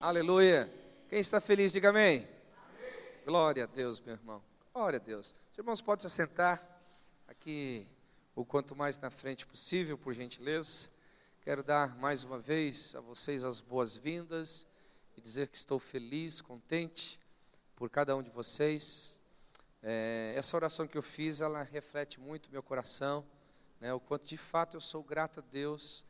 Aleluia. Quem está feliz, diga amém. Glória a Deus, meu irmão. Glória a Deus. Os irmãos podem se assentar aqui o quanto mais na frente possível, por gentileza. Quero dar mais uma vez a vocês as boas-vindas e dizer que estou feliz, contente por cada um de vocês. Essa oração que eu fiz, ela reflete muito meu coração, né, o quanto de fato eu sou grato a Deus,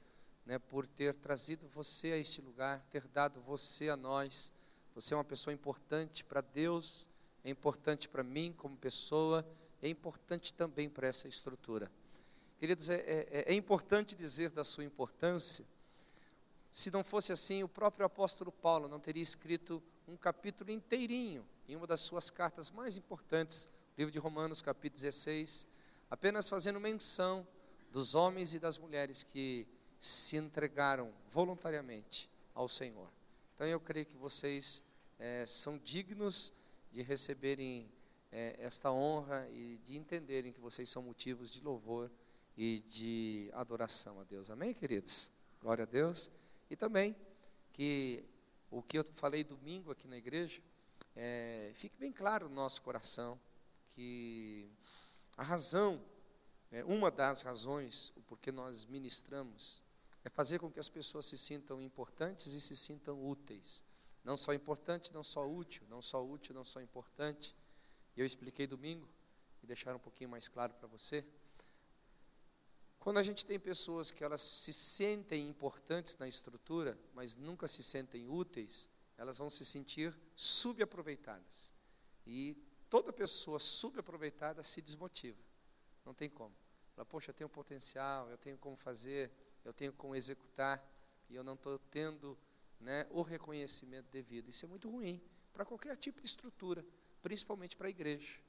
né, por ter trazido você a este lugar, ter dado você a nós. Você é uma pessoa importante para Deus, é importante para mim como pessoa, é importante também para essa estrutura. Queridos, é importante dizer da sua importância. Se não fosse assim, o próprio apóstolo Paulo não teria escrito um capítulo inteirinho, em uma das suas cartas mais importantes, o livro de Romanos, capítulo 16, apenas fazendo menção dos homens e das mulheres que se entregaram voluntariamente ao Senhor. Então eu creio que vocês são dignos de receberem esta honra e de entenderem que vocês são motivos de louvor e de adoração a Deus. Amém, queridos? Glória a Deus. E também que o que eu falei domingo aqui na igreja, fique bem claro no nosso coração que a razão, uma das razões, o porquê nós ministramos, é fazer com que as pessoas se sintam importantes e se sintam úteis. Não só importante, não só útil, não só útil, não só importante. E eu expliquei domingo, e deixar um pouquinho mais claro para você. Quando a gente tem pessoas que elas se sentem importantes na estrutura, mas nunca se sentem úteis, elas vão se sentir subaproveitadas. E toda pessoa subaproveitada se desmotiva. Não tem como. Fala, poxa, eu tenho potencial, eu tenho como fazer, eu tenho como executar, e eu não estou tendo, né, o reconhecimento devido. Isso é muito ruim para qualquer tipo de estrutura, principalmente para a igreja.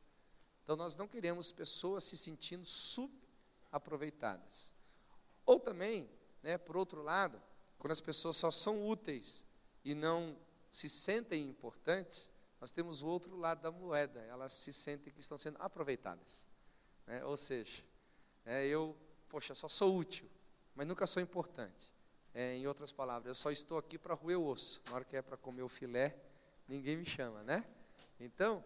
Então nós não queremos pessoas se sentindo subaproveitadas. Ou também, né, por outro lado, quando as pessoas só são úteis e não se sentem importantes, nós temos o outro lado da moeda, elas se sentem que estão sendo aproveitadas. Ou seja, poxa, só sou útil, mas nunca sou importante. Em outras palavras, eu só estou aqui para roer o osso. Na hora que é para comer o filé, ninguém me chama, né? Então,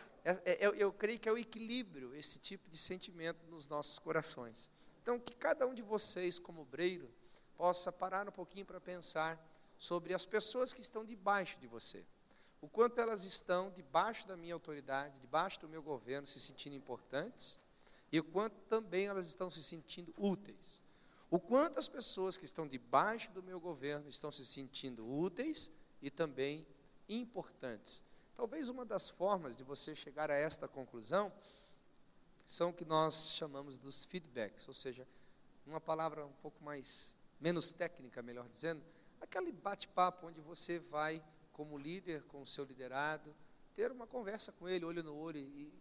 eu creio que é o equilíbrio, esse tipo de sentimento nos nossos corações. Então, que cada um de vocês, como obreiro, possa parar um pouquinho para pensar sobre as pessoas que estão debaixo de você. O quanto elas estão debaixo da minha autoridade, debaixo do meu governo, se sentindo importantes, e o quanto também elas estão se sentindo úteis. O quanto as pessoas que estão debaixo do meu governo estão se sentindo úteis e também importantes. Talvez uma das formas de você chegar a esta conclusão são o que nós chamamos dos feedbacks, ou seja, uma palavra um pouco menos técnica, melhor dizendo, aquele bate-papo onde você vai, como líder, com o seu liderado, ter uma conversa com ele, olho no olho, e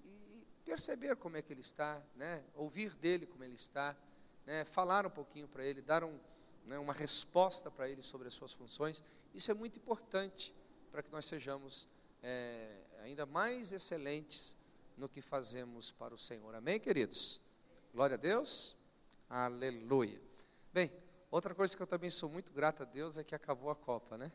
perceber como é que ele está, né? Ouvir dele como ele está, né? Falar um pouquinho para ele, dar uma resposta para ele sobre as suas funções. Isso é muito importante para que nós sejamos ainda mais excelentes no que fazemos para o Senhor. Amém, queridos? Glória a Deus. Aleluia. Bem, outra coisa que eu também sou muito grato a Deus é que acabou a Copa, né?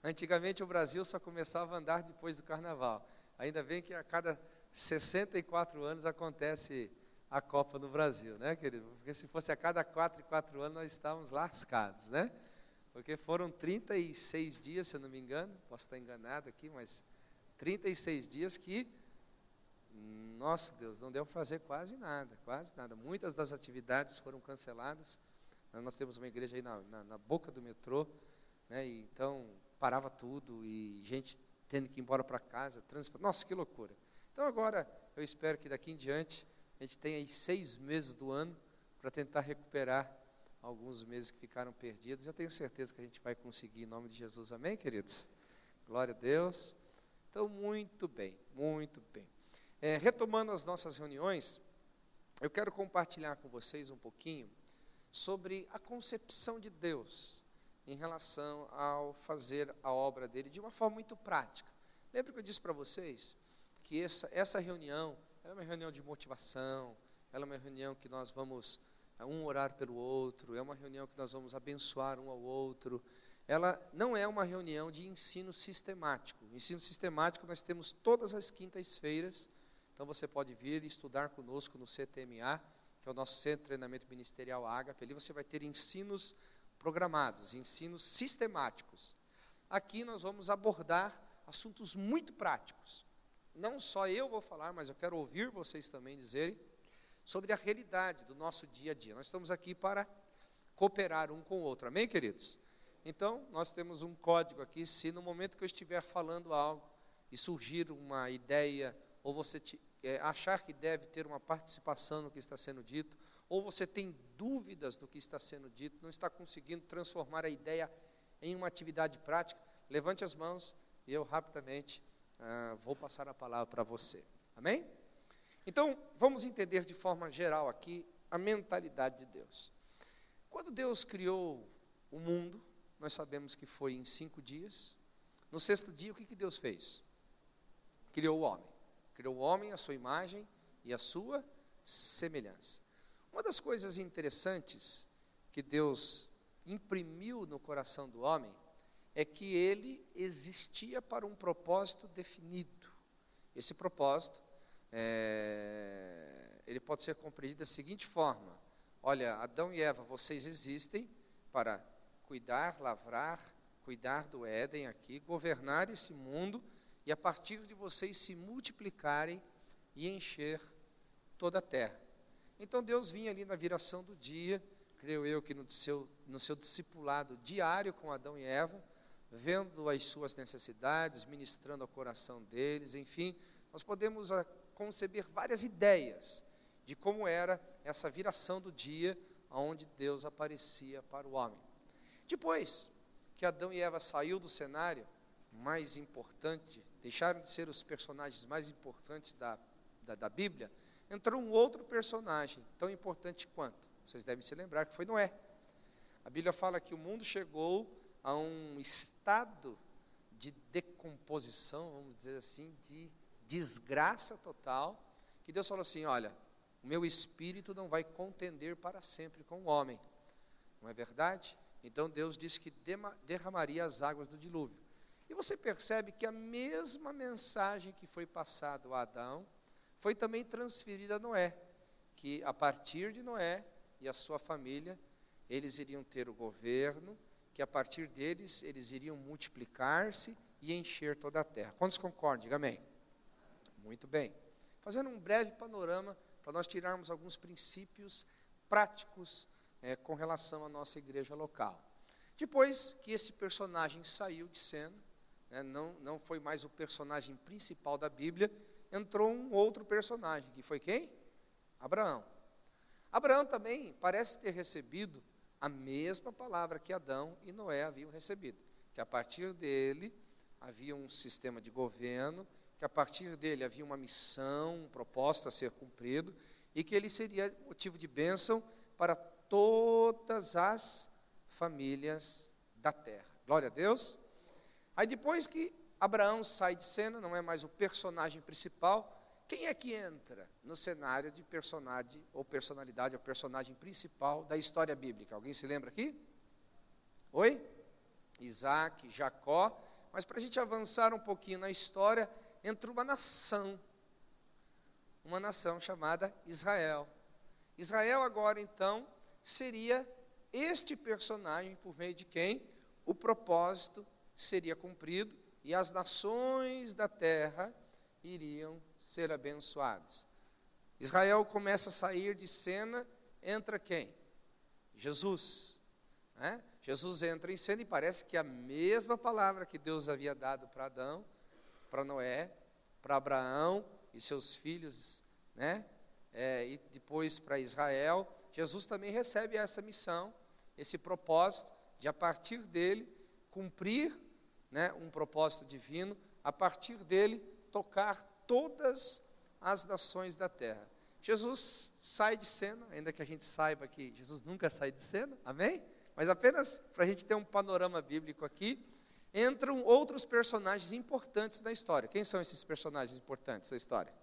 Antigamente o Brasil só começava a andar depois do Carnaval. Ainda bem que a cada 64 anos acontece a Copa no Brasil, né, querido? Porque se fosse a cada 4 anos nós estávamos lascados, né? Porque foram 36 dias, se eu não me engano, posso estar enganado aqui, mas 36 dias que, nossa Deus, não deu para fazer quase nada. Muitas das atividades foram canceladas. Nós temos uma igreja aí na boca do metrô, né, e então parava tudo e gente tendo que ir embora para casa, transporte. Nossa, que loucura. Então agora eu espero que daqui em diante a gente tenha aí 6 meses do ano para tentar recuperar alguns meses que ficaram perdidos. Eu tenho certeza que a gente vai conseguir em nome de Jesus. Amém, queridos? Glória a Deus. Então, muito bem, muito bem. Retomando as nossas reuniões, eu quero compartilhar com vocês um pouquinho sobre a concepção de Deus em relação ao fazer a obra dele de uma forma muito prática. Lembra que eu disse para vocês que essa reunião é uma reunião de motivação, ela é uma reunião que nós vamos orar pelo outro, é uma reunião que nós vamos abençoar um ao outro, ela não é uma reunião de ensino sistemático. O ensino sistemático nós temos todas as quintas-feiras, então você pode vir e estudar conosco no CTMA, que é o nosso Centro de Treinamento Ministerial Ágape. Ali você vai ter ensinos programados, ensinos sistemáticos. Aqui nós vamos abordar assuntos muito práticos. Não só eu vou falar, mas eu quero ouvir vocês também dizerem sobre a realidade do nosso dia a dia. Nós estamos aqui para cooperar um com o outro, amém, queridos? Então, nós temos um código aqui, se no momento que eu estiver falando algo e surgir uma ideia, ou você achar que deve ter uma participação no que está sendo dito, ou você tem dúvidas do que está sendo dito, não está conseguindo transformar a ideia em uma atividade prática, levante as mãos e eu rapidamente vou passar a palavra para você. Amém? Então, vamos entender de forma geral aqui a mentalidade de Deus. Quando Deus criou o mundo, nós sabemos que foi em 5 dias. No 6º dia, o que Deus fez? Criou o homem. Criou o homem à sua imagem e à sua semelhança. Uma das coisas interessantes que Deus imprimiu no coração do homem é que ele existia para um propósito definido. Esse propósito, ele pode ser compreendido da seguinte forma: olha, Adão e Eva, vocês existem para cuidar, lavrar, cuidar do Éden aqui, governar esse mundo, e a partir de vocês se multiplicarem e encher toda a terra. Então Deus vinha ali na viração do dia, creio eu que no seu discipulado diário com Adão e Eva, vendo as suas necessidades, ministrando ao coração deles, enfim, nós podemos conceber várias ideias de como era essa viração do dia, onde Deus aparecia para o homem. Depois que Adão e Eva saiu do cenário mais importante, deixaram de ser os personagens mais importantes da Bíblia, entrou um outro personagem, tão importante quanto, vocês devem se lembrar que foi Noé. A Bíblia fala que o mundo chegou a um estado de decomposição, vamos dizer assim, de desgraça total, que Deus falou assim: olha, o meu espírito não vai contender para sempre com o homem, não é verdade? Então Deus disse que derramaria as águas do dilúvio. E você percebe que a mesma mensagem que foi passada a Adão, foi também transferida a Noé, que a partir de Noé e a sua família, eles iriam ter o governo, que a partir deles, eles iriam multiplicar-se e encher toda a terra. Quantos concordam? Diga amém. Muito bem. Fazendo um breve panorama, para nós tirarmos alguns princípios práticos com relação à nossa igreja local. Depois que esse personagem saiu de cena, não foi mais o personagem principal da Bíblia, entrou um outro personagem, que foi quem? Abraão. Abraão também parece ter recebido a mesma palavra que Adão e Noé haviam recebido, que a partir dele havia um sistema de governo, que a partir dele havia uma missão, um propósito a ser cumprido, e que ele seria motivo de bênção para todas as famílias da terra. Glória a Deus. Aí depois que Abraão sai de cena, não é mais o personagem principal, quem é que entra no cenário de personagem ou personalidade, ou personagem principal da história bíblica? Alguém se lembra aqui? Oi? Isaac, Jacó. Mas para a gente avançar um pouquinho na história, entra uma nação chamada Israel. Israel agora então seria este personagem por meio de quem o propósito seria cumprido e as nações da terra iriam ser abençoadas. Israel começa a sair de cena, entra quem? Jesus. Jesus entra em cena e parece que a mesma palavra que Deus havia dado para Adão, para Noé, para Abraão e seus filhos, e depois para Israel, Jesus também recebe essa missão, esse propósito de a partir dele cumprir um propósito divino, a partir dele tocar todas as nações da terra. Jesus sai de cena, ainda que a gente saiba que Jesus nunca sai de cena, amém? Mas apenas para a gente ter um panorama bíblico aqui, entram outros personagens importantes da história. Quem são esses personagens importantes da história?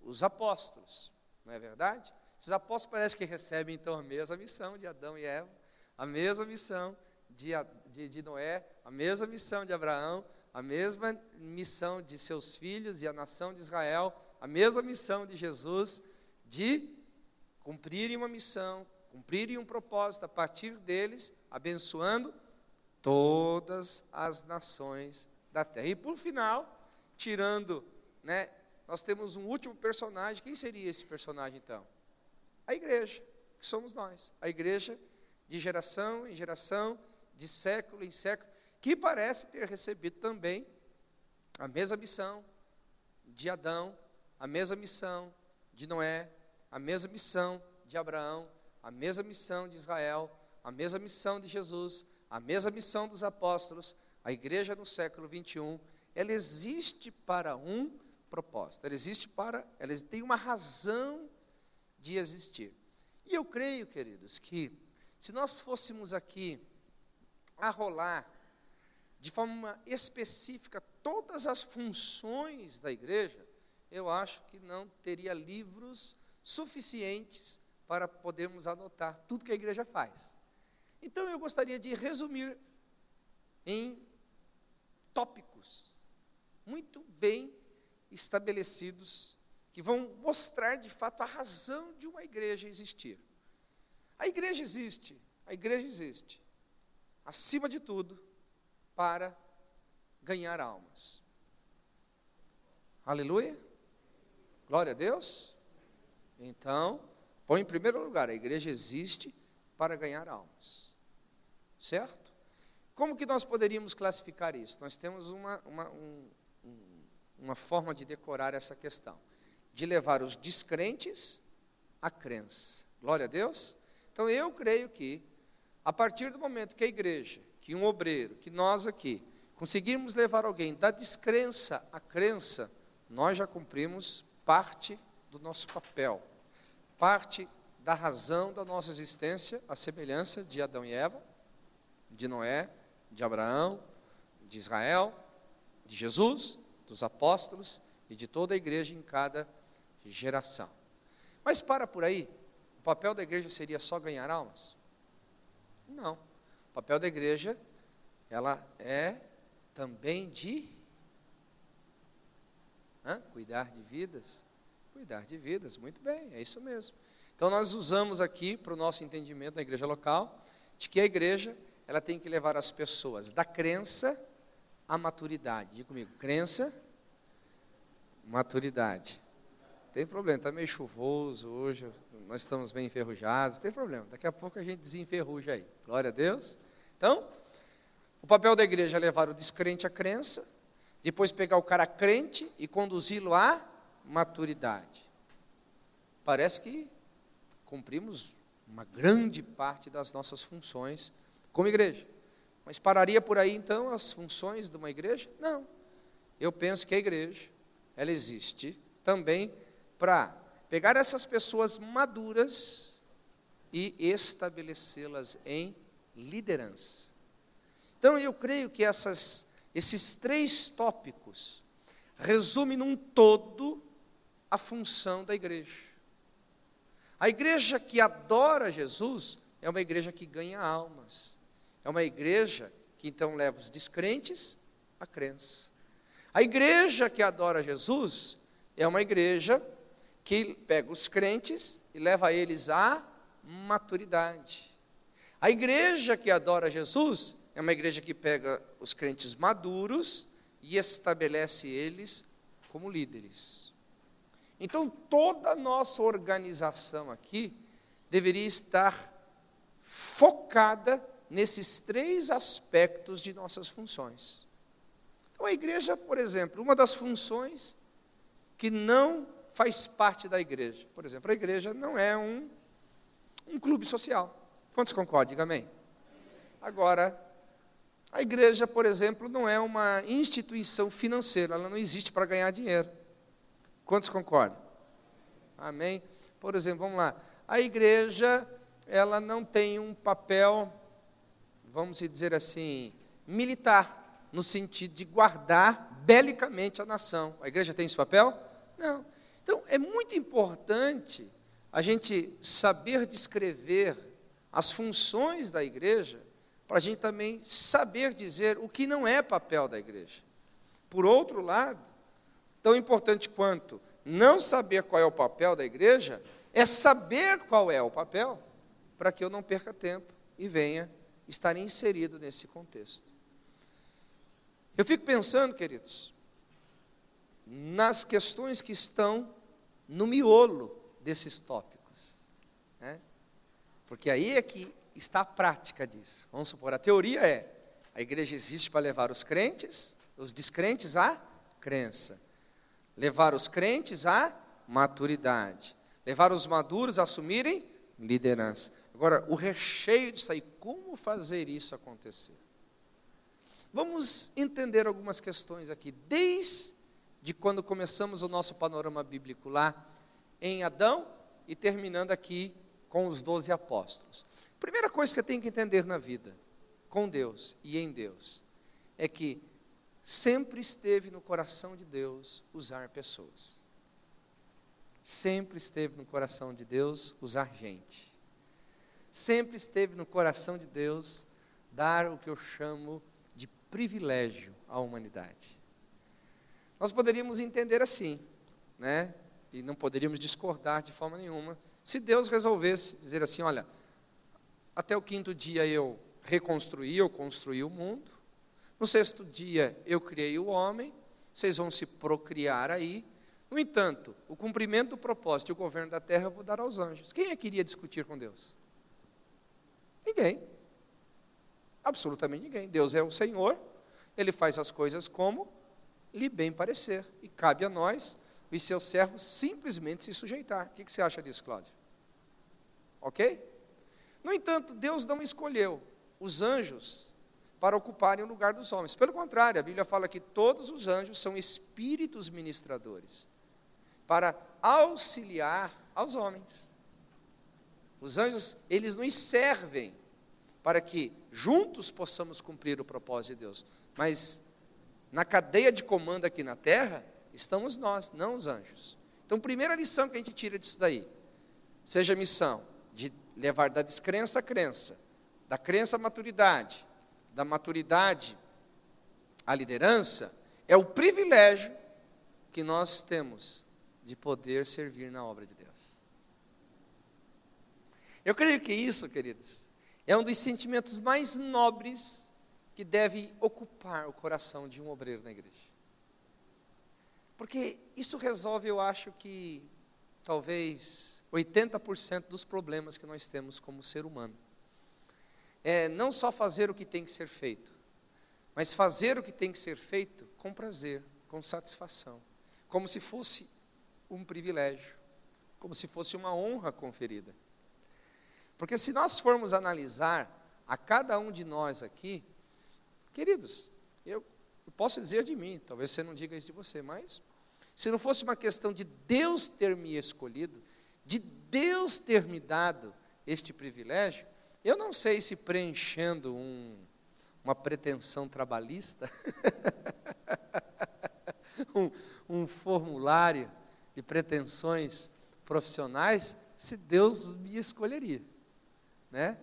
Os apóstolos, não é verdade? Esses apóstolos parece que recebem então a mesma missão de Adão e Eva, a mesma missão de Noé, a mesma missão de Abraão, a mesma missão de seus filhos e a nação de Israel, a mesma missão de Jesus, de cumprirem uma missão, cumprirem um propósito, a partir deles, abençoando todas as nações da terra. E por final, tirando, nós temos um último personagem. Quem seria esse personagem então? A igreja, que somos nós. A igreja de geração em geração, de século em século, que parece ter recebido também a mesma missão de Adão, a mesma missão de Noé, a mesma missão de Abraão, a mesma missão de Israel, a mesma missão de Jesus, a mesma missão dos apóstolos. A igreja no século 21, ela existe para um propósito, ela tem uma razão de existir. E eu creio, queridos, que se nós fôssemos aqui arrolar de forma específica todas as funções da igreja, eu acho que não teria livros suficientes para podermos anotar tudo que a igreja faz. Então eu gostaria de resumir em tópicos muito bem estabelecidos, que vão mostrar de fato a razão de uma igreja existir. A igreja existe, acima de tudo, para ganhar almas. Aleluia? Glória a Deus? Então, põe em primeiro lugar, a igreja existe para ganhar almas. Certo? Como que nós poderíamos classificar isso? Nós temos uma forma de decorar essa questão, de levar os descrentes à crença. Glória a Deus? Então eu creio que, a partir do momento que a igreja, que um obreiro, que nós aqui, conseguirmos levar alguém da descrença à crença, nós já cumprimos parte do nosso papel, parte da razão da nossa existência, a semelhança de Adão e Eva, de Noé, de Abraão, de Israel, de Jesus, dos apóstolos e de toda a igreja em cada geração. Mas para por aí, o papel da igreja seria só ganhar almas? Não. O papel da igreja, ela é também de cuidar de vidas. Cuidar de vidas, muito bem, é isso mesmo. Então nós usamos aqui, para o nosso entendimento na igreja local, de que a igreja, ela tem que levar as pessoas da crença à maturidade. Diga comigo, crença, maturidade. Tem problema, está meio chuvoso hoje, nós estamos bem enferrujados, não tem problema, daqui a pouco a gente desenferruja aí. Glória a Deus. Então, o papel da igreja é levar o descrente à crença, depois pegar o cara crente e conduzi-lo à maturidade. Parece que cumprimos uma grande parte das nossas funções como igreja. Mas pararia por aí então as funções de uma igreja? Não. Eu penso que a igreja, ela existe também para pegar essas pessoas maduras e estabelecê-las em liderança. Então eu creio que esses 3 tópicos resumem num todo a função da igreja. A igreja que adora Jesus é uma igreja que ganha almas. É uma igreja que então leva os descrentes à crença. A igreja que adora Jesus é uma igreja que pega os crentes e leva eles à maturidade. A igreja que adora Jesus é uma igreja que pega os crentes maduros e estabelece eles como líderes. Então, toda a nossa organização aqui deveria estar focada nesses 3 aspectos de nossas funções. Então, a igreja, por exemplo, uma das funções que não faz parte da igreja, por exemplo, a igreja não é um clube social. Quantos concordam? Diga amém. Agora, a igreja, por exemplo, não é uma instituição financeira, ela não existe para ganhar dinheiro. Quantos concordam? Amém? Por exemplo, vamos lá, a igreja, ela não tem um papel, vamos dizer assim, militar, no sentido de guardar belicamente a nação. A igreja tem esse papel? Não. Então, é muito importante a gente saber descrever as funções da igreja para a gente também saber dizer o que não é papel da igreja. Por outro lado, tão importante quanto não saber qual é o papel da igreja, é saber qual é o papel, para que eu não perca tempo e venha estar inserido nesse contexto. Eu fico pensando, queridos, nas questões que estão no miolo desses tópicos, né? Porque aí é que está a prática disso. Vamos supor, a teoria é, a igreja existe para levar os crentes, os descrentes à crença, levar os crentes à maturidade, levar os maduros a assumirem liderança. Agora, o recheio disso aí, como fazer isso acontecer? Vamos entender algumas questões aqui, desde quando começamos o nosso panorama bíblico lá em Adão e terminando aqui com os 12 apóstolos. Primeira coisa que eu tenho que entender na vida, com Deus e em Deus, é que sempre esteve no coração de Deus usar pessoas. Sempre esteve no coração de Deus usar gente. Sempre esteve no coração de Deus dar o que eu chamo de privilégio à humanidade. Nós poderíamos entender assim, né? E não poderíamos discordar de forma nenhuma, se Deus resolvesse dizer assim, olha, até o 5º dia eu construí o mundo, no 6º dia eu criei o homem, vocês vão se procriar aí, no entanto, o cumprimento do propósito e o governo da terra eu vou dar aos anjos. Quem é que iria discutir com Deus? Ninguém. Absolutamente ninguém. Deus é o Senhor, Ele faz as coisas como lhe bem parecer, e cabe a nós, os seus servos, simplesmente se sujeitar. O que você acha disso, Cláudio? Ok? No entanto, Deus não escolheu os anjos para ocuparem o lugar dos homens. Pelo contrário, a Bíblia fala que todos os anjos são espíritos ministradores, para auxiliar aos homens. Os anjos, eles nos servem para que juntos possamos cumprir o propósito de Deus. Mas na cadeia de comando aqui na terra, estamos nós, não os anjos. Então, primeira lição que a gente tira disso daí, seja a missão de levar da descrença à crença, da crença à maturidade, da maturidade à liderança, é o privilégio que nós temos de poder servir na obra de Deus. Eu creio que isso, queridos, é um dos sentimentos mais nobres que deve ocupar o coração de um obreiro na igreja. Porque isso resolve, eu acho que, talvez 80% dos problemas que nós temos como ser humano. É não só fazer o que tem que ser feito, mas fazer o que tem que ser feito com prazer, com satisfação, como se fosse um privilégio, como se fosse uma honra conferida. Porque se nós formos analisar a cada um de nós aqui, queridos, eu posso dizer de mim, talvez você não diga isso de você, mas se não fosse uma questão de Deus ter me escolhido, de Deus ter me dado este privilégio, eu não sei se preenchendo uma pretensão trabalhista, um formulário de pretensões profissionais, se Deus me escolheria, né?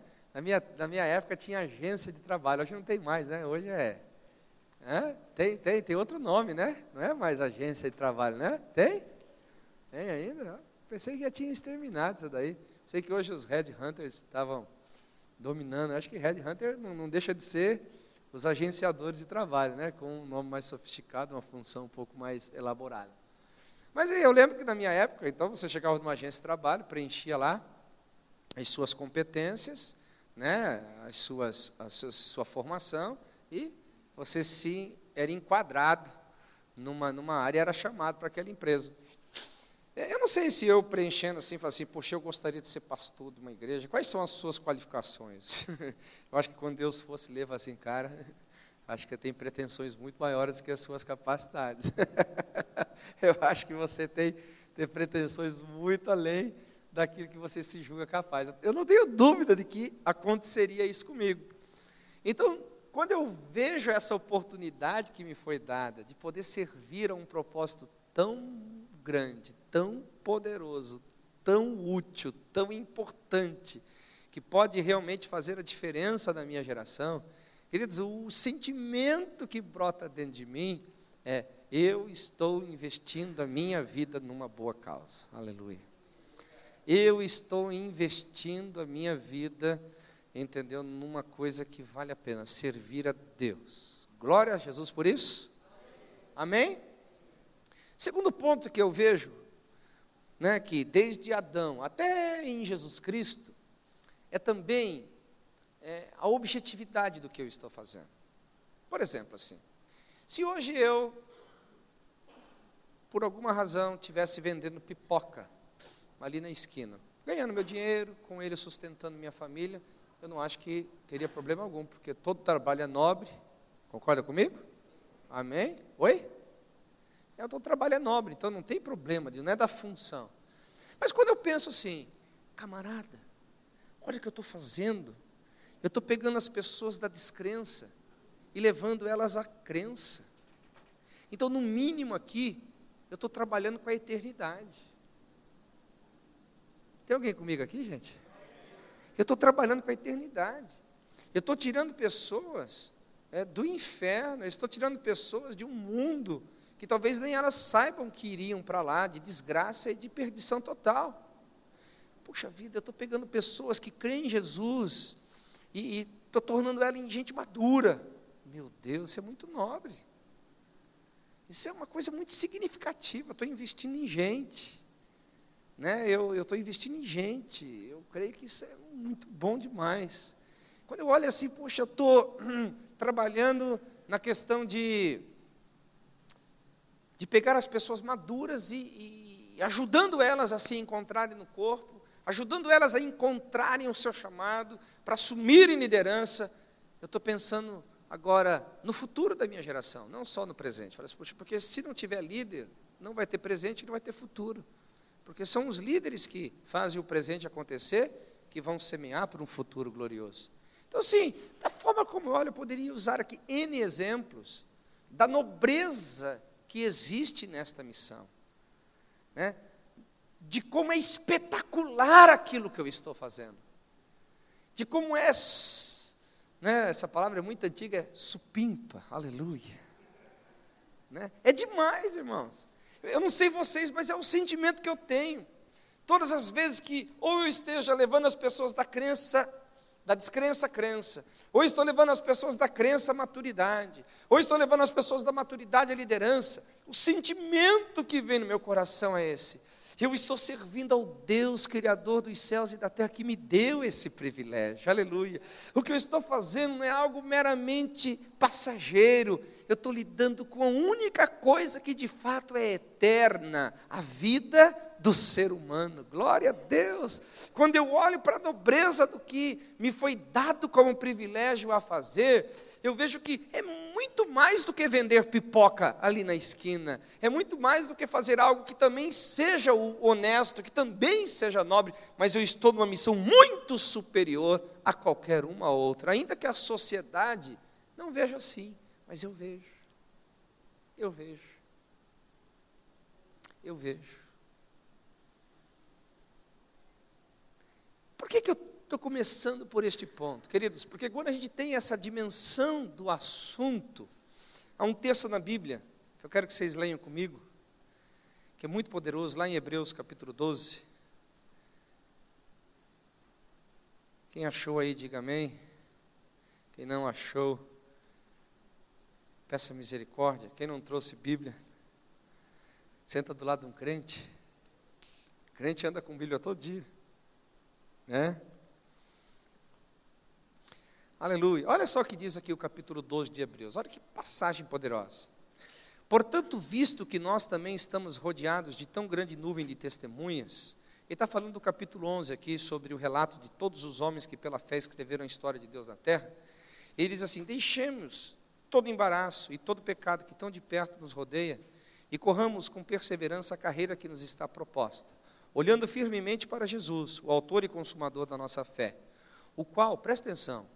Na minha época tinha agência de trabalho, hoje não tem mais, né? Hoje tem outro nome, né? Não é mais agência de trabalho, né? Tem? Tem ainda? Pensei que já tinha exterminado isso daí. Sei que hoje os headhunters estavam dominando. Acho que headhunter não deixa de ser os agenciadores de trabalho, né? Com um nome mais sofisticado, uma função um pouco mais elaborada. Mas eu lembro que na minha época, então, você chegava numa agência de trabalho, preenchia lá as suas competências, né? Sua formação, e você era enquadrado numa área, era chamado para aquela empresa. Eu não sei se eu preenchendo assim, falo assim, poxa, eu gostaria de ser pastor de uma igreja, quais são as suas qualificações? Eu acho que quando Deus fosse levar assim, cara, acho que tem pretensões muito maiores que as suas capacidades. Eu acho que você tem pretensões muito além daquilo que você se julga capaz. Eu não tenho dúvida de que aconteceria isso comigo. Então, quando eu vejo essa oportunidade que me foi dada, de poder servir a um propósito tão grande, tão poderoso, tão útil, tão importante, que pode realmente fazer a diferença na minha geração, queridos, o sentimento que brota dentro de mim é: eu estou investindo a minha vida numa boa causa. Aleluia. Eu estou investindo a minha vida, entendeu, numa coisa que vale a pena, servir a Deus. Glória a Jesus por isso. Amém? Segundo ponto que eu vejo, né, que desde Adão até em Jesus Cristo, é também a objetividade do que eu estou fazendo. Por exemplo, assim, se hoje eu, por alguma razão, estivesse vendendo pipoca ali na esquina, ganhando meu dinheiro, com ele sustentando minha família, eu não acho que teria problema algum, porque todo trabalho é nobre. Concorda comigo? Amém? Oi? Todo trabalho é nobre, então não tem problema, não é da função. Mas quando eu penso assim, camarada, olha o que eu estou fazendo, eu estou pegando as pessoas da descrença e levando elas à crença. Então, no mínimo aqui, eu estou trabalhando com a eternidade. Tem alguém comigo aqui, gente? Eu estou trabalhando com a eternidade. Eu estou tirando pessoas do inferno, eu estou tirando pessoas de um mundo que talvez nem elas saibam que iriam para lá, de desgraça e de perdição total. Puxa vida, eu estou pegando pessoas que creem em Jesus e estou tornando ela em gente madura. Meu Deus, isso é muito nobre. Isso é uma coisa muito significativa. Estou investindo em gente, né? Eu estou investindo em gente. Eu creio que isso é muito bom demais. Quando eu olho assim, poxa, eu estou trabalhando na questão de pegar as pessoas maduras e ajudando elas a se encontrarem no corpo, ajudando elas a encontrarem o seu chamado, para assumirem liderança. Eu estou pensando agora no futuro da minha geração, não só no presente. Falo assim, poxa, porque se não tiver líder, não vai ter presente e não vai ter futuro. Porque são os líderes que fazem o presente acontecer, que vão semear para um futuro glorioso. Então, sim, da forma como eu olho, eu poderia usar aqui N exemplos da nobreza que existe nesta missão, né? De como é espetacular aquilo que eu estou fazendo, de como é, né, essa palavra é muito antiga, é supimpa, aleluia, né? É demais, irmãos. Eu não sei vocês, mas é o sentimento que eu tenho, todas as vezes que ou eu esteja levando as pessoas da crença, da descrença à crença, ou estou levando as pessoas da crença à maturidade, ou estou levando as pessoas da maturidade à liderança, o sentimento que vem no meu coração é esse: eu estou servindo ao Deus Criador dos céus e da terra, que me deu esse privilégio, aleluia. O que eu estou fazendo não é algo meramente passageiro, eu estou lidando com a única coisa que de fato é eterna, a vida do ser humano. Glória a Deus. Quando eu olho para a nobreza do que me foi dado como privilégio a fazer, eu vejo que é muito mais do que vender pipoca ali na esquina, é muito mais do que fazer algo que também seja honesto, que também seja nobre, mas eu estou numa missão muito superior a qualquer uma outra, ainda que a sociedade não veja assim, mas eu vejo. Por que eu estou começando por este ponto, queridos? Porque quando a gente tem essa dimensão do assunto, há um texto na Bíblia, que eu quero que vocês leiam comigo, que é muito poderoso, lá em Hebreus capítulo 12. Quem achou aí, diga amém. Quem não achou, peça misericórdia. Quem não trouxe Bíblia, senta do lado de um crente. O crente anda com Bíblia todo dia, né? Aleluia. Olha só o que diz aqui o capítulo 12 de Hebreus. Olha que passagem poderosa. Portanto, visto que nós também estamos rodeados de tão grande nuvem de testemunhas, ele está falando do capítulo 11 aqui, sobre o relato de todos os homens que pela fé escreveram a história de Deus na terra. Ele diz assim: deixemos todo embaraço e todo pecado que tão de perto nos rodeia, e corramos com perseverança a carreira que nos está proposta, olhando firmemente para Jesus, o autor e consumador da nossa fé, o qual, presta atenção,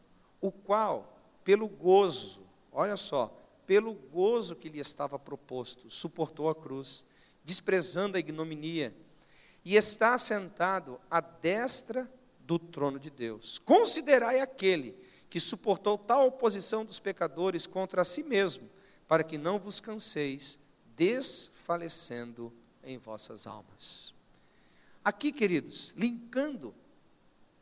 o qual, pelo gozo, olha só, pelo gozo que lhe estava proposto, suportou a cruz, desprezando a ignominia, e está sentado à destra do trono de Deus. Considerai aquele que suportou tal oposição dos pecadores contra si mesmo, para que não vos canseis, desfalecendo em vossas almas. Aqui, queridos, linkando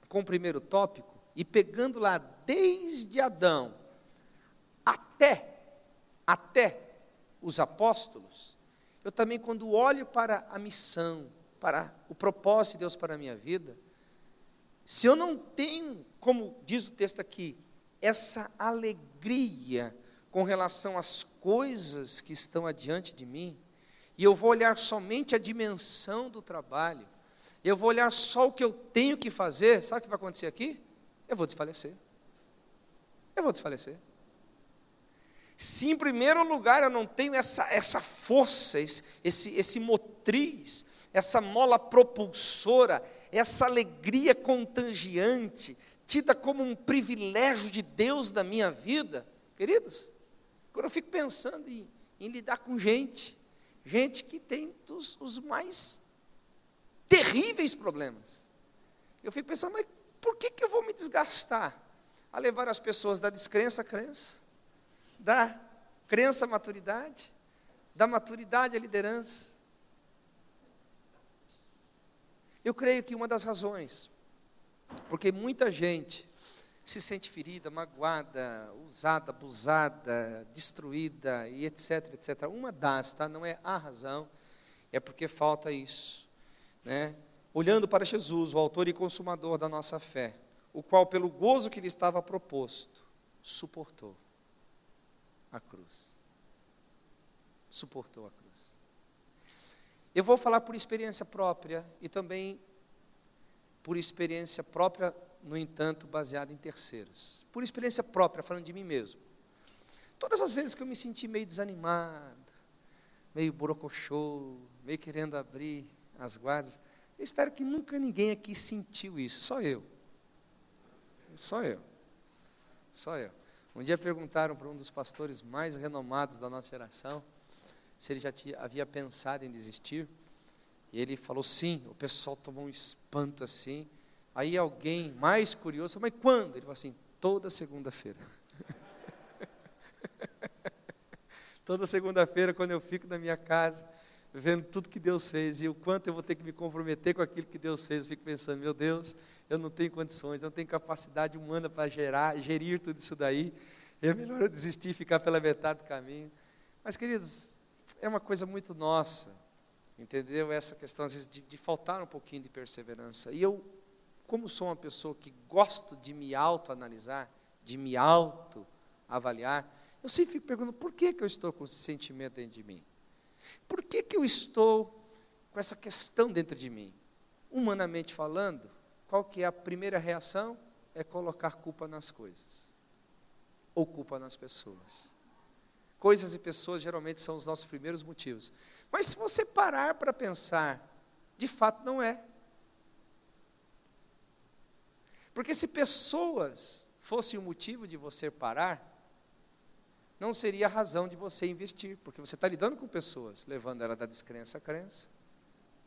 com o primeiro tópico, e pegando lá desde Adão até os apóstolos, eu também, quando olho para a missão, para o propósito de Deus para a minha vida, se eu não tenho, como diz o texto aqui, essa alegria com relação às coisas que estão adiante de mim, e eu vou olhar somente a dimensão do trabalho, eu vou olhar só o que eu tenho que fazer, sabe o que vai acontecer aqui? Eu vou desfalecer. Se em primeiro lugar eu não tenho essa força, esse motriz, essa mola propulsora, essa alegria contagiante, tida como um privilégio de Deus na minha vida, queridos, quando eu fico pensando em lidar com gente que tem os mais terríveis problemas, eu fico pensando, mas por que eu vou me desgastar a levar as pessoas da descrença à crença, da crença à maturidade, da maturidade à liderança? Eu creio que uma das razões, porque muita gente se sente ferida, magoada, usada, abusada, destruída, e etc, etc. Uma das, tá? Não é a razão, é porque falta isso, né? Olhando para Jesus, o autor e consumador da nossa fé, o qual, pelo gozo que lhe estava proposto, suportou a cruz. Suportou a cruz. Eu vou falar por experiência própria e também por experiência própria, no entanto, baseada em terceiros. Por experiência própria, falando de mim mesmo. Todas as vezes que eu me senti meio desanimado, meio borocochô, meio querendo abrir as guardas, eu espero que nunca ninguém aqui sentiu isso, só eu. Só eu. Um dia perguntaram para um dos pastores mais renomados da nossa geração, se ele já havia pensado em desistir, e ele falou sim. O pessoal tomou um espanto assim. Aí alguém mais curioso falou, mas quando? Ele falou assim, toda segunda-feira. Toda segunda-feira, quando eu fico na minha casa, vendo tudo que Deus fez, e o quanto eu vou ter que me comprometer com aquilo que Deus fez, eu fico pensando, meu Deus, eu não tenho condições, eu não tenho capacidade humana para gerir tudo isso daí, é melhor eu desistir e ficar pela metade do caminho. Mas, queridos, é uma coisa muito nossa, entendeu? Essa questão, às vezes, de faltar um pouquinho de perseverança. E eu, como sou uma pessoa que gosto de me autoanalisar, de me autoavaliar, eu sempre fico perguntando, por que eu estou com esse sentimento dentro de mim? Por que eu estou com essa questão dentro de mim? Humanamente falando, qual que é a primeira reação? É colocar culpa nas coisas, ou culpa nas pessoas. Coisas e pessoas geralmente são os nossos primeiros motivos. Mas se você parar para pensar, de fato não é. Porque se pessoas fossem o motivo de você parar, não seria a razão de você investir, porque você está lidando com pessoas, levando ela da descrença à crença,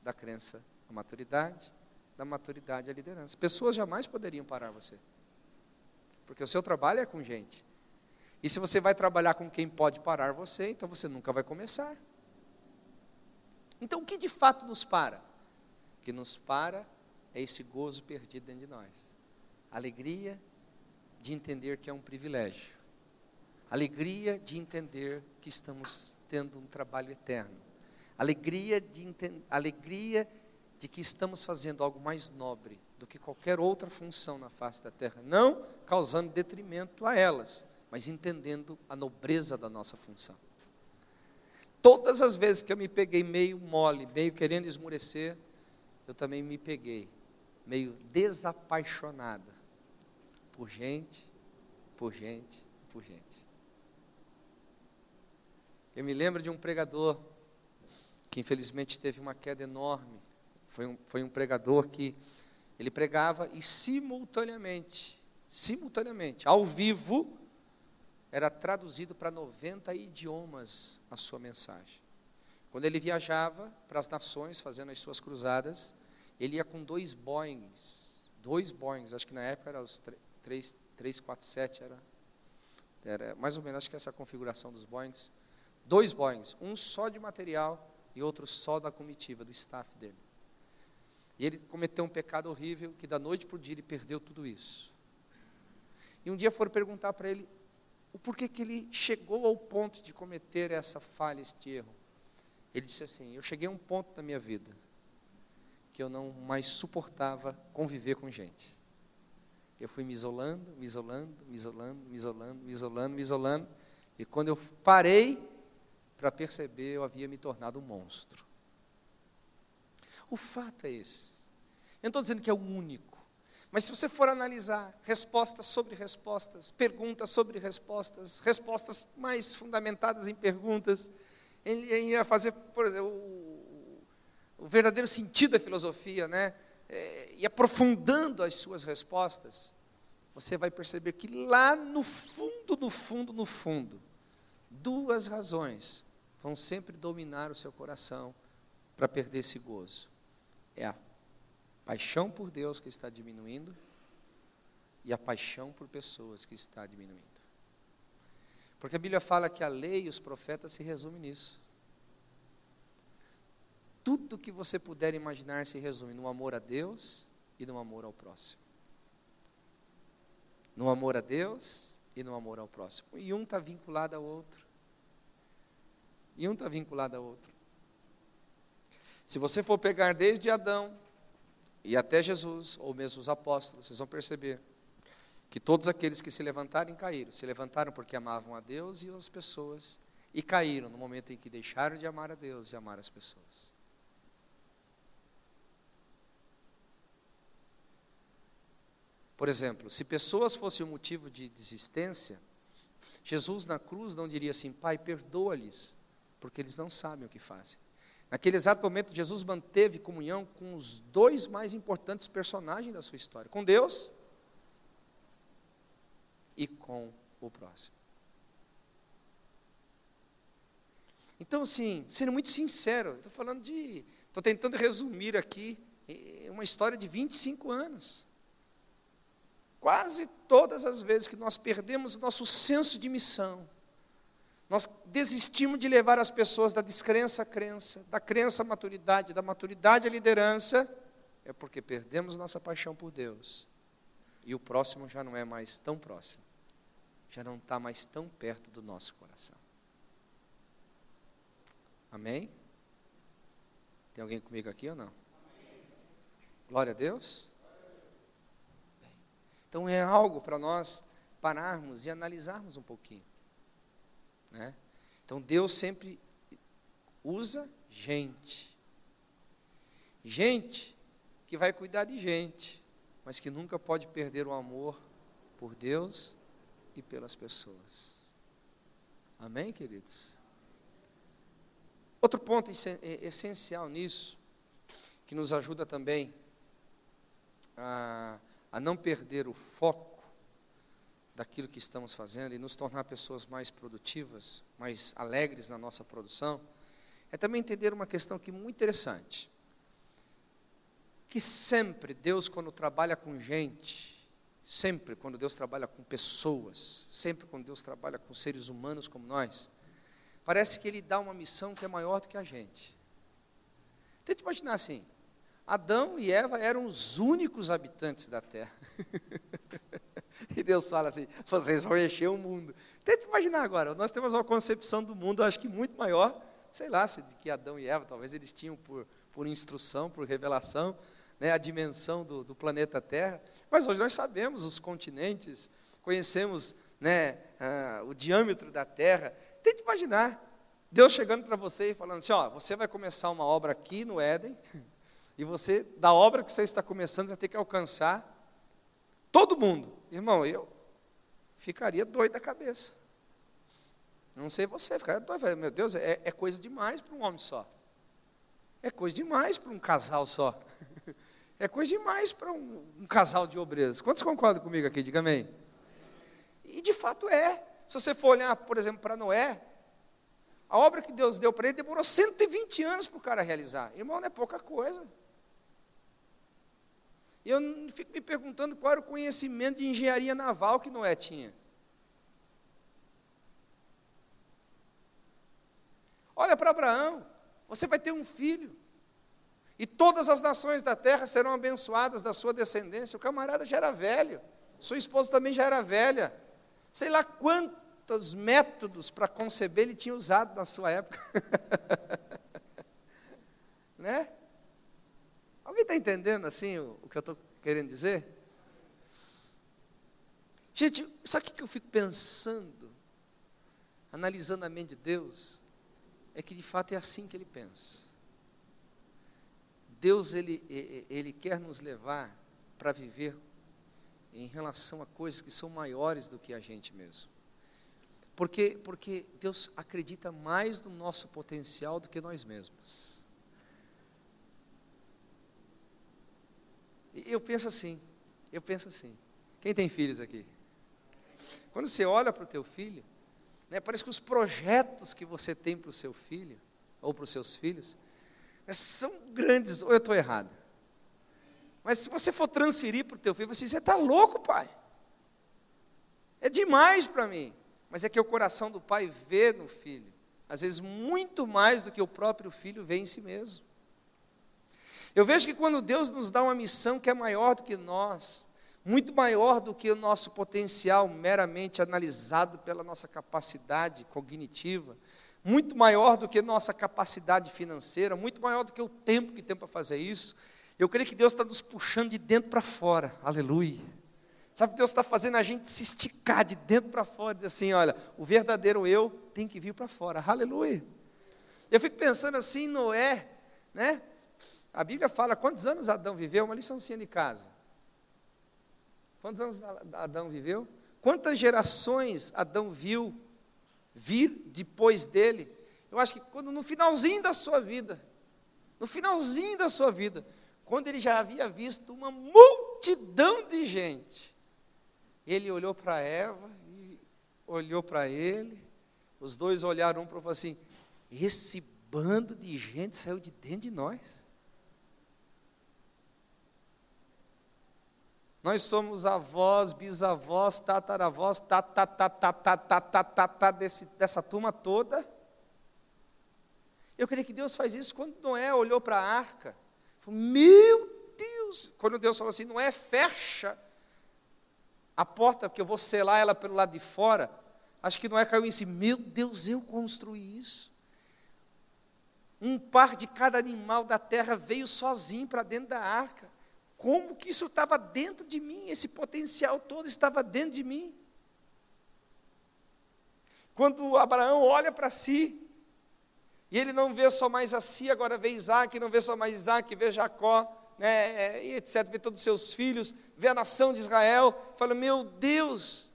da crença à maturidade, da maturidade à liderança. Pessoas jamais poderiam parar você, porque o seu trabalho é com gente. E se você vai trabalhar com quem pode parar você, então você nunca vai começar. Então o que de fato nos para? O que nos para é esse gozo perdido dentro de nós. Alegria de entender que é um privilégio. Alegria de entender que estamos tendo um trabalho eterno. Alegria de que estamos fazendo algo mais nobre do que qualquer outra função na face da terra. Não causando detrimento a elas, mas entendendo a nobreza da nossa função. Todas as vezes que eu me peguei meio mole, meio querendo esmorecer, eu também me peguei meio desapaixonada por gente. Eu me lembro de um pregador que infelizmente teve uma queda enorme. Foi um pregador que ele pregava e simultaneamente, ao vivo, era traduzido para 90 idiomas a sua mensagem. Quando ele viajava para as nações, fazendo as suas cruzadas, ele ia com 2 Boeings 2 Boeings, acho que na época era os 347, era mais ou menos, acho que essa configuração dos Boeings. 2 Boeings, um só de material e outro só da comitiva, do staff dele. E ele cometeu um pecado horrível, que da noite para o dia ele perdeu tudo isso. E um dia foram perguntar para ele o porquê que ele chegou ao ponto de cometer essa falha, este erro. Ele disse assim: eu cheguei a um ponto da minha vida que eu não mais suportava conviver com gente. Eu fui me isolando, e quando eu parei para perceber, eu havia me tornado um monstro. O fato é esse. Eu não estou dizendo que é o único, mas se você for analisar respostas sobre respostas, perguntas sobre respostas, respostas mais fundamentadas em perguntas, ele ia fazer, por exemplo, o verdadeiro sentido da filosofia, né? E aprofundando as suas respostas, você vai perceber que lá no fundo, 2 razões vão sempre dominar o seu coração para perder esse gozo. É a paixão por Deus que está diminuindo e a paixão por pessoas que está diminuindo. Porque a Bíblia fala que a lei e os profetas se resumem nisso. Tudo que você puder imaginar se resume no amor a Deus e no amor ao próximo. No amor a Deus e no amor ao próximo. E um está vinculado ao outro. Se você for pegar desde Adão e até Jesus, ou mesmo os apóstolos, vocês vão perceber que todos aqueles que se levantaram caíram. Se levantaram porque amavam a Deus e as pessoas, e caíram no momento em que deixaram de amar a Deus e amar as pessoas. Por exemplo, se pessoas fossem um motivo de desistência, Jesus na cruz não diria assim: Pai, perdoa-lhes, porque eles não sabem o que fazem. Naquele exato momento, Jesus manteve comunhão com os 2 mais importantes personagens da sua história, com Deus e com o próximo. Então, assim, sendo muito sincero, estou tentando resumir aqui uma história de 25 anos. Quase todas as vezes que nós perdemos o nosso senso de missão, nós desistimos de levar as pessoas da descrença à crença, da crença à maturidade, da maturidade à liderança, é porque perdemos nossa paixão por Deus. E o próximo já não é mais tão próximo, já não está mais tão perto do nosso coração. Amém? Tem alguém comigo aqui ou não? Glória a Deus. Então é algo para nós pararmos e analisarmos um pouquinho, né? Então Deus sempre usa gente que vai cuidar de gente, mas que nunca pode perder o amor por Deus e pelas pessoas. Amém, queridos? Outro ponto essencial nisso, que nos ajuda também a não perder o foco daquilo que estamos fazendo e nos tornar pessoas mais produtivas, mais alegres na nossa produção, é também entender uma questão que é muito interessante, que sempre Deus, quando trabalha com gente, sempre quando Deus trabalha com pessoas, sempre quando Deus trabalha com seres humanos como nós, parece que Ele dá uma missão que é maior do que a gente. Tente imaginar assim: Adão e Eva eram os únicos habitantes da terra. E Deus fala assim: vocês vão encher o mundo. Tenta imaginar agora, nós temos uma concepção do mundo, acho que muito maior, sei lá, se de que Adão e Eva, talvez eles tinham por instrução, por revelação, né, a dimensão do planeta Terra. Mas hoje nós sabemos os continentes, conhecemos, né, o diâmetro da Terra. Tenta imaginar, Deus chegando para você e falando assim: ó, você vai começar uma obra aqui no Éden, e você, da obra que você está começando, você vai ter que alcançar todo mundo. Irmão, eu ficaria doido da cabeça. Não sei você, ficaria doido. Meu Deus, é coisa demais para um homem só. É coisa demais para um casal só. É coisa demais para um casal de obreiros. Quantos concordam comigo aqui? Diga amém. E de fato é. Se você for olhar, por exemplo, para Noé, a obra que Deus deu para ele demorou 120 anos para o cara realizar. Irmão, não é pouca coisa. E eu fico me perguntando qual era o conhecimento de engenharia naval que Noé tinha. Olha para Abraão, você vai ter um filho, e todas as nações da terra serão abençoadas da sua descendência. O camarada já era velho, sua esposa também já era velha, sei lá quantos métodos para conceber ele tinha usado na sua época. Né? Alguém está entendendo assim o que eu estou querendo dizer? Gente, sabe o que eu fico pensando, analisando a mente de Deus? É que de fato é assim que Ele pensa. Deus, Ele quer nos levar para viver em relação a coisas que são maiores do que a gente mesmo. Porque Deus acredita mais no nosso potencial do que nós mesmos. Eu penso assim. Quem tem filhos aqui? Quando você olha para o teu filho, né, parece que os projetos que você tem para o seu filho, ou para os seus filhos, né, são grandes, ou eu estou errado. Mas se você for transferir para o teu filho, você está louco, pai. É demais para mim. Mas é que o coração do pai vê no filho, às vezes muito mais do que o próprio filho vê em si mesmo. Eu vejo que quando Deus nos dá uma missão que é maior do que nós, muito maior do que o nosso potencial meramente analisado pela nossa capacidade cognitiva, muito maior do que nossa capacidade financeira, muito maior do que o tempo que tem para fazer isso, eu creio que Deus está nos puxando de dentro para fora, aleluia. Sabe que Deus está fazendo a gente se esticar de dentro para fora, dizer assim, olha, o verdadeiro eu tem que vir para fora, aleluia. Eu fico pensando assim, Noé, né? A Bíblia fala quantos anos Adão viveu, uma liçãozinha de casa. Quantos anos Adão viveu? Quantas gerações Adão viu vir depois dele? Eu acho que quando no finalzinho da sua vida, quando ele já havia visto uma multidão de gente, ele olhou para Eva e olhou para ele, os dois olharam um para o outro e falaram assim, esse bando de gente saiu de dentro de nós. Nós somos avós, bisavós, tataravós, dessa turma toda. Eu creio que Deus faz isso quando Noé olhou para a arca. Falou, meu Deus! Quando Deus falou assim, Noé, fecha a porta, porque eu vou selar ela pelo lado de fora. Acho que Noé caiu em si, meu Deus, eu construí isso. Um par de cada animal da terra veio sozinho para dentro da arca. Como que isso estava dentro de mim? Esse potencial todo estava dentro de mim. Quando Abraão olha para si, e ele não vê só mais a si, agora vê Isaac, não vê só mais Isaac, vê Jacó, né, e etc., vê todos os seus filhos, vê a nação de Israel, fala, meu Deus,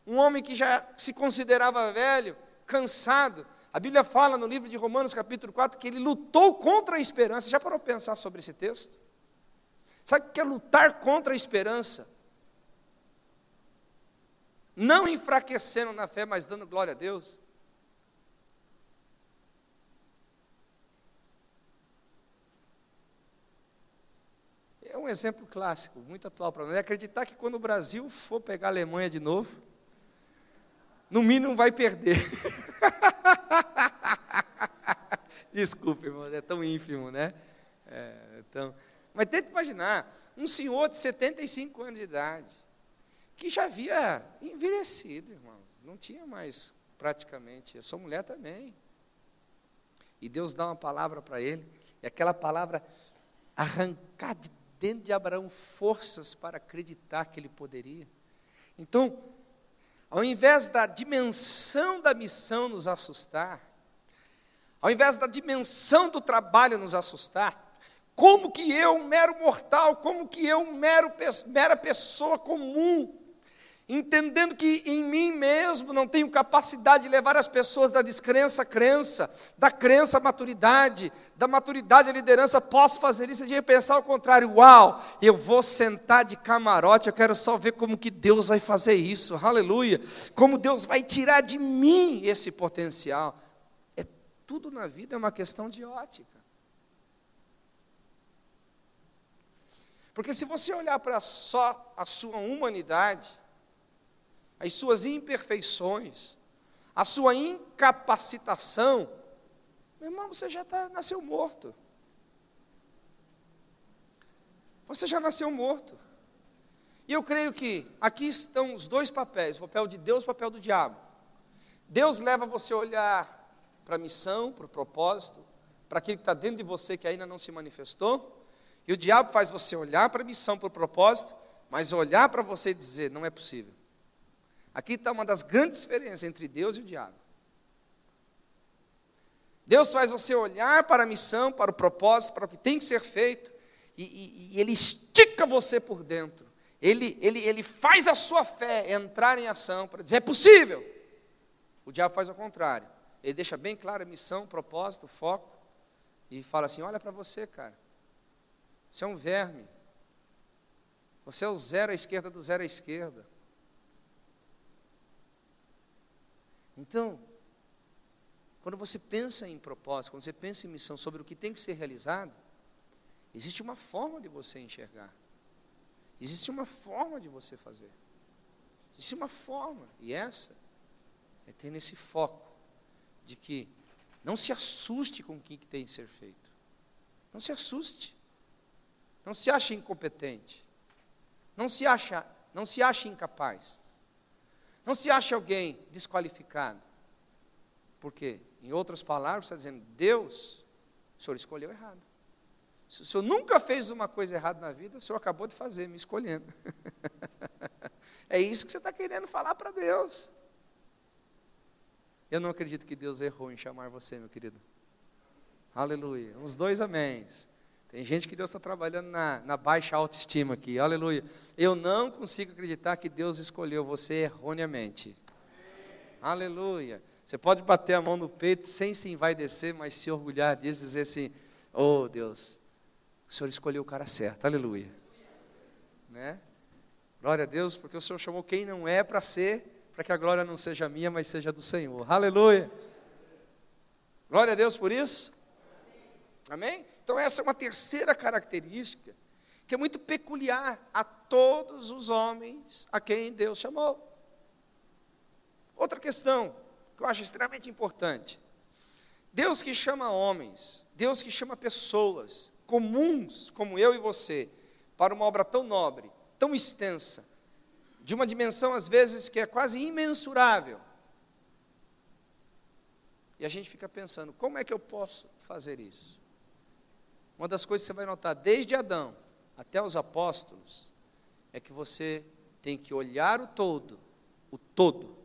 um homem que já se considerava velho, cansado. A Bíblia fala no livro de Romanos capítulo 4, que ele lutou contra a esperança. Já parou para pensar sobre esse texto? Sabe o que é lutar contra a esperança? Não enfraquecendo na fé, mas dando glória a Deus. É um exemplo clássico, muito atual para nós. É acreditar que quando o Brasil for pegar a Alemanha de novo, no mínimo vai perder. Desculpe, irmão, é tão ínfimo, né? Mas tenta imaginar, um senhor de 75 anos de idade, que já havia envelhecido, irmãos, não tinha mais praticamente, a sua mulher também. E Deus dá uma palavra para ele, e aquela palavra arrancar de dentro de Abraão forças para acreditar que ele poderia. Então, ao invés da dimensão da missão nos assustar, ao invés da dimensão do trabalho nos assustar, como que eu, um mero mortal, como que eu, mera pessoa comum, entendendo que em mim mesmo não tenho capacidade de levar as pessoas da descrença à crença, da crença à maturidade, da maturidade à liderança, posso fazer isso, de pensar ao contrário, uau, eu vou sentar de camarote, eu quero só ver como que Deus vai fazer isso, aleluia, como Deus vai tirar de mim esse potencial. Tudo na vida é uma questão de ótica. Porque se você olhar para só a sua humanidade, as suas imperfeições, a sua incapacitação, meu irmão, você já nasceu morto. Você já nasceu morto. E eu creio que aqui estão os dois papéis, o papel de Deus e o papel do diabo. Deus leva você a olhar para a missão, para o propósito, para aquilo que está dentro de você que ainda não se manifestou. E o diabo faz você olhar para a missão, para o propósito, mas olhar para você e dizer, não é possível. Aqui está uma das grandes diferenças entre Deus e o diabo. Deus faz você olhar para a missão, para o propósito, para o que tem que ser feito, e Ele estica você por dentro. Ele faz a sua fé entrar em ação para dizer, é possível. O diabo faz o contrário. Ele deixa bem clara a missão, o propósito, o foco, e fala assim, olha para você, cara. Você é um verme. Você é o zero à esquerda do zero à esquerda. Então, quando você pensa em propósito, quando você pensa em missão, sobre o que tem que ser realizado, existe uma forma de você enxergar. Existe uma forma de você fazer. Existe uma forma, e essa é ter nesse foco de que não se assuste com o que tem que ser feito. Não se assuste. Não se ache incompetente. Não se ache incapaz. Não se ache alguém desqualificado. Por quê? Em outras palavras, está dizendo, Deus, o Senhor escolheu errado. Se o Senhor nunca fez uma coisa errada na vida, o Senhor acabou de fazer, me escolhendo. É isso que você está querendo falar para Deus. Eu não acredito que Deus errou em chamar você, meu querido. Aleluia. Uns 2 améns. Tem gente que Deus está trabalhando na baixa autoestima aqui. Aleluia. Eu não consigo acreditar que Deus escolheu você erroneamente. Aleluia. Você pode bater a mão no peito sem se envaidecer, mas se orgulhar disso e dizer assim, oh Deus, o Senhor escolheu o cara certo. Aleluia. Né? Glória a Deus, porque o Senhor chamou quem não é para ser, para que a glória não seja minha, mas seja do Senhor. Aleluia. Glória a Deus por isso. Amém? Então essa é uma terceira característica, que é muito peculiar a todos os homens a quem Deus chamou. Outra questão, que eu acho extremamente importante. Deus que chama homens, Deus que chama pessoas comuns, como eu e você, para uma obra tão nobre, tão extensa, de uma dimensão às vezes que é quase imensurável. E a gente fica pensando, como é que eu posso fazer isso? Uma das coisas que você vai notar, desde Adão até os apóstolos, é que você tem que olhar o todo,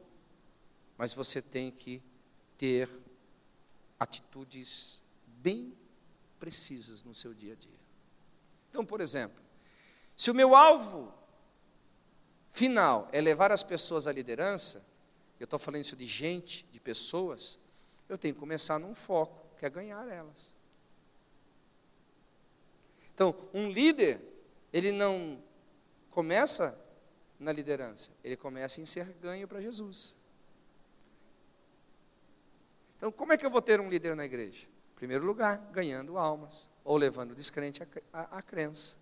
mas você tem que ter atitudes bem precisas no seu dia a dia. Então, por exemplo, se o meu alvo final é levar as pessoas à liderança, eu estou falando isso de gente, de pessoas, eu tenho que começar num foco, que é ganhar elas. Então, um líder, ele não começa na liderança, ele começa em ser ganho para Jesus. Então, como é que eu vou ter um líder na igreja? Em primeiro lugar, ganhando almas, ou levando o descrente à crença.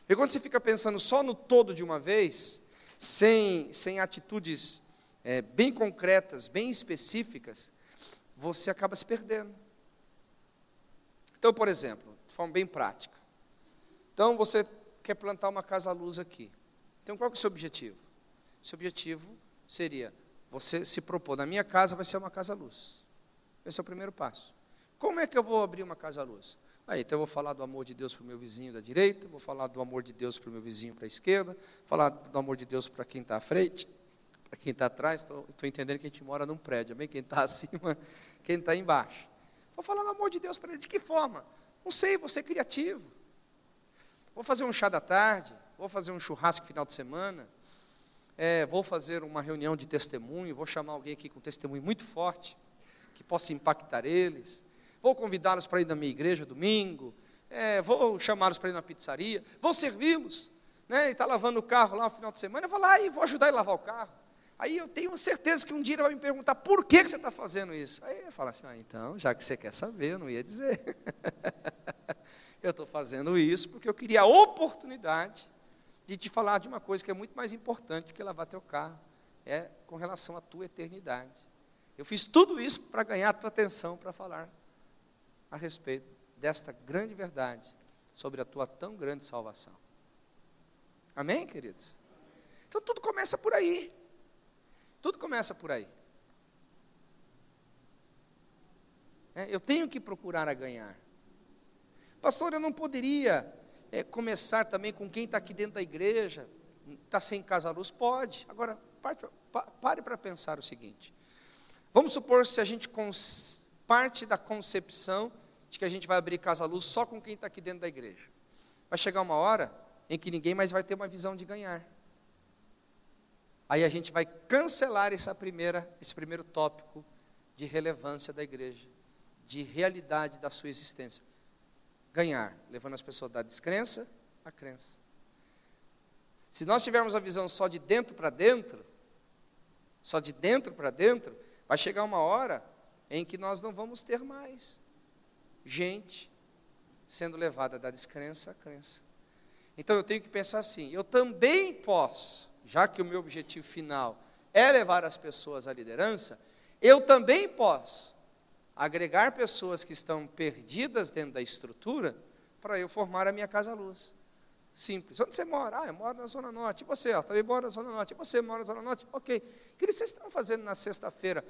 E quando você fica pensando só no todo de uma vez, sem atitudes bem concretas, bem específicas, você acaba se perdendo. Então, por exemplo, de forma bem prática. Então, você quer plantar uma casa-luz aqui. Então, qual que é o seu objetivo? Seu objetivo seria, você se propor, na minha casa vai ser uma casa-luz. Esse é o primeiro passo. Como é que eu vou abrir uma casa-luz? Aí, então eu vou falar do amor de Deus para o meu vizinho da direita, vou falar do amor de Deus para o meu vizinho para a esquerda, falar do amor de Deus para quem está à frente, para quem está atrás. Estou entendendo que a gente mora num prédio, amém? Quem está acima, quem está embaixo. Vou falar do amor de Deus para ele. De que forma? Não sei, vou ser criativo. Vou fazer um chá da tarde, vou fazer um churrasco final de semana, vou fazer uma reunião de testemunho, vou chamar alguém aqui com testemunho muito forte, que possa impactar eles. Vou convidá-los para ir na minha igreja domingo, vou chamá-los para ir na pizzaria, vou servi-los, né? Ele está lavando o carro lá no final de semana, eu vou lá e vou ajudar ele a lavar o carro. Aí eu tenho certeza que um dia ele vai me perguntar, por que você está fazendo isso? Aí eu falo assim, então, já que você quer saber, eu não ia dizer. Eu estou fazendo isso porque eu queria a oportunidade de te falar de uma coisa que é muito mais importante que lavar teu carro. É com relação à tua eternidade. Eu fiz tudo isso para ganhar a tua atenção, para falar a respeito desta grande verdade sobre a tua tão grande salvação. Amém, queridos? Então tudo começa por aí. Tudo começa por aí. Eu tenho que procurar a ganhar. Pastor, eu não poderia começar também com quem está aqui dentro da igreja, está sem casa-luz? Pode. Agora, pare para pensar o seguinte. Vamos supor se a gente parte da concepção de que a gente vai abrir casa-luz só com quem está aqui dentro da igreja. Vai chegar uma hora em que ninguém mais vai ter uma visão de ganhar. Aí a gente vai cancelar esse primeiro tópico de relevância da igreja, de realidade da sua existência. Ganhar, levando as pessoas da descrença à crença. Se nós tivermos a visão só de dentro para dentro, vai chegar uma hora em que nós não vamos ter mais gente sendo levada da descrença à crença. Então eu tenho que pensar assim, eu também posso, já que o meu objetivo final é levar as pessoas à liderança, eu também posso agregar pessoas que estão perdidas dentro da estrutura para eu formar a minha casa-luz. Simples. Onde você mora? Eu moro na Zona Norte. E você? Também mora na Zona Norte. E você mora na Zona Norte? Ok. O que vocês estão fazendo na sexta-feira?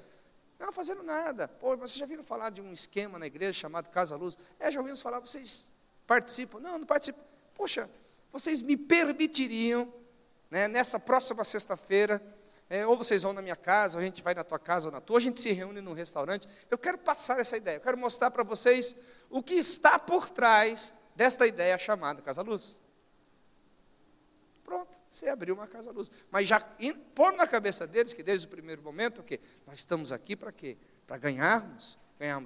Não, fazendo nada. Pô, vocês já viram falar de um esquema na igreja chamado Casa-Luz? Já ouvimos falar, vocês participam? Não participam. Poxa, vocês me permitiriam, nessa próxima sexta-feira, ou vocês vão na minha casa, ou a gente vai na tua casa ou na tua, ou a gente se reúne num restaurante. Eu quero passar essa ideia, eu quero mostrar para vocês o que está por trás desta ideia chamada Casa-Luz. Pronto, você abriu uma casa-luz. Mas já pôr na cabeça deles que desde o primeiro momento, o quê? Nós estamos aqui para quê? Para ganharmos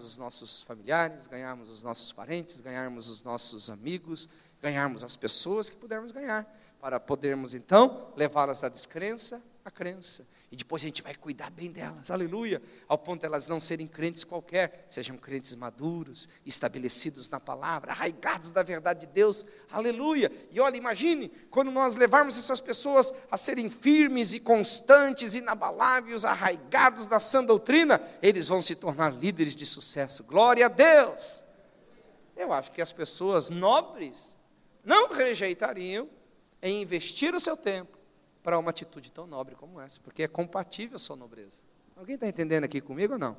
os nossos familiares, ganharmos os nossos parentes, ganharmos os nossos amigos, ganharmos as pessoas que pudermos ganhar, para podermos então levá-las da descrença à crença. E depois a gente vai cuidar bem delas, aleluia, ao ponto de elas não serem crentes qualquer, sejam crentes maduros, estabelecidos na palavra, arraigados da verdade de Deus, aleluia. E olha, imagine, quando nós levarmos essas pessoas a serem firmes e constantes, inabaláveis, arraigados na sã doutrina, eles vão se tornar líderes de sucesso, glória a Deus. Eu acho que as pessoas nobres não rejeitariam em investir o seu tempo para uma atitude tão nobre como essa, porque é compatível a sua nobreza. Alguém está entendendo aqui comigo ou não?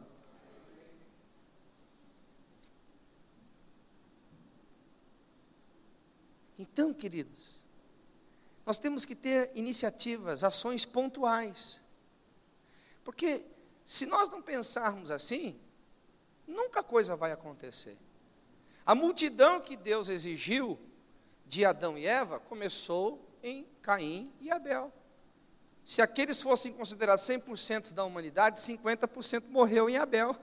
Então, queridos, nós temos que ter iniciativas, ações pontuais, porque se nós não pensarmos assim, nunca coisa vai acontecer. A multidão que Deus exigiu de Adão e Eva começou em Caim e Abel. Se aqueles fossem considerados 100% da humanidade, 50% morreu em Abel.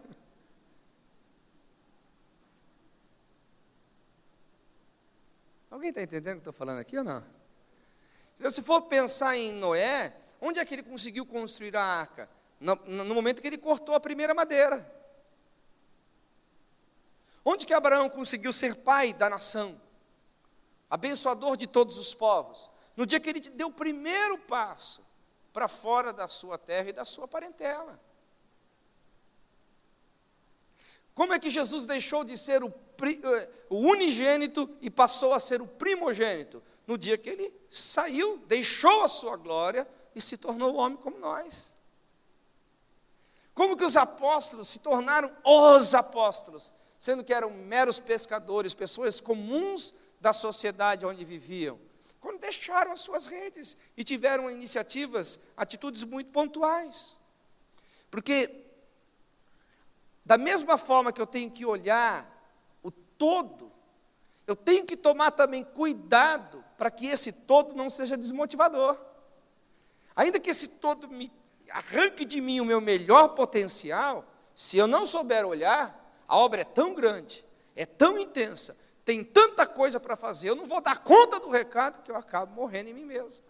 Alguém está entendendo o que eu estou falando aqui ou não? Se for pensar em Noé, onde é que ele conseguiu construir a arca? No momento que ele cortou a primeira madeira. Onde que Abraão conseguiu ser pai da nação? Abençoador de todos os povos. No dia que ele deu o primeiro passo para fora da sua terra e da sua parentela. Como é que Jesus deixou de ser o unigênito e passou a ser o primogênito? No dia que ele saiu, deixou a sua glória e se tornou homem como nós. Como que os apóstolos se tornaram os apóstolos, sendo que eram meros pescadores, pessoas comuns da sociedade onde viviam? Quando deixaram as suas redes e tiveram iniciativas, atitudes muito pontuais. Porque, da mesma forma que eu tenho que olhar o todo, eu tenho que tomar também cuidado para que esse todo não seja desmotivador. Ainda que esse todo arranque de mim o meu melhor potencial, se eu não souber olhar, a obra é tão grande, é tão intensa, tem tanta coisa para fazer, eu não vou dar conta do recado que eu acabo morrendo em mim mesmo.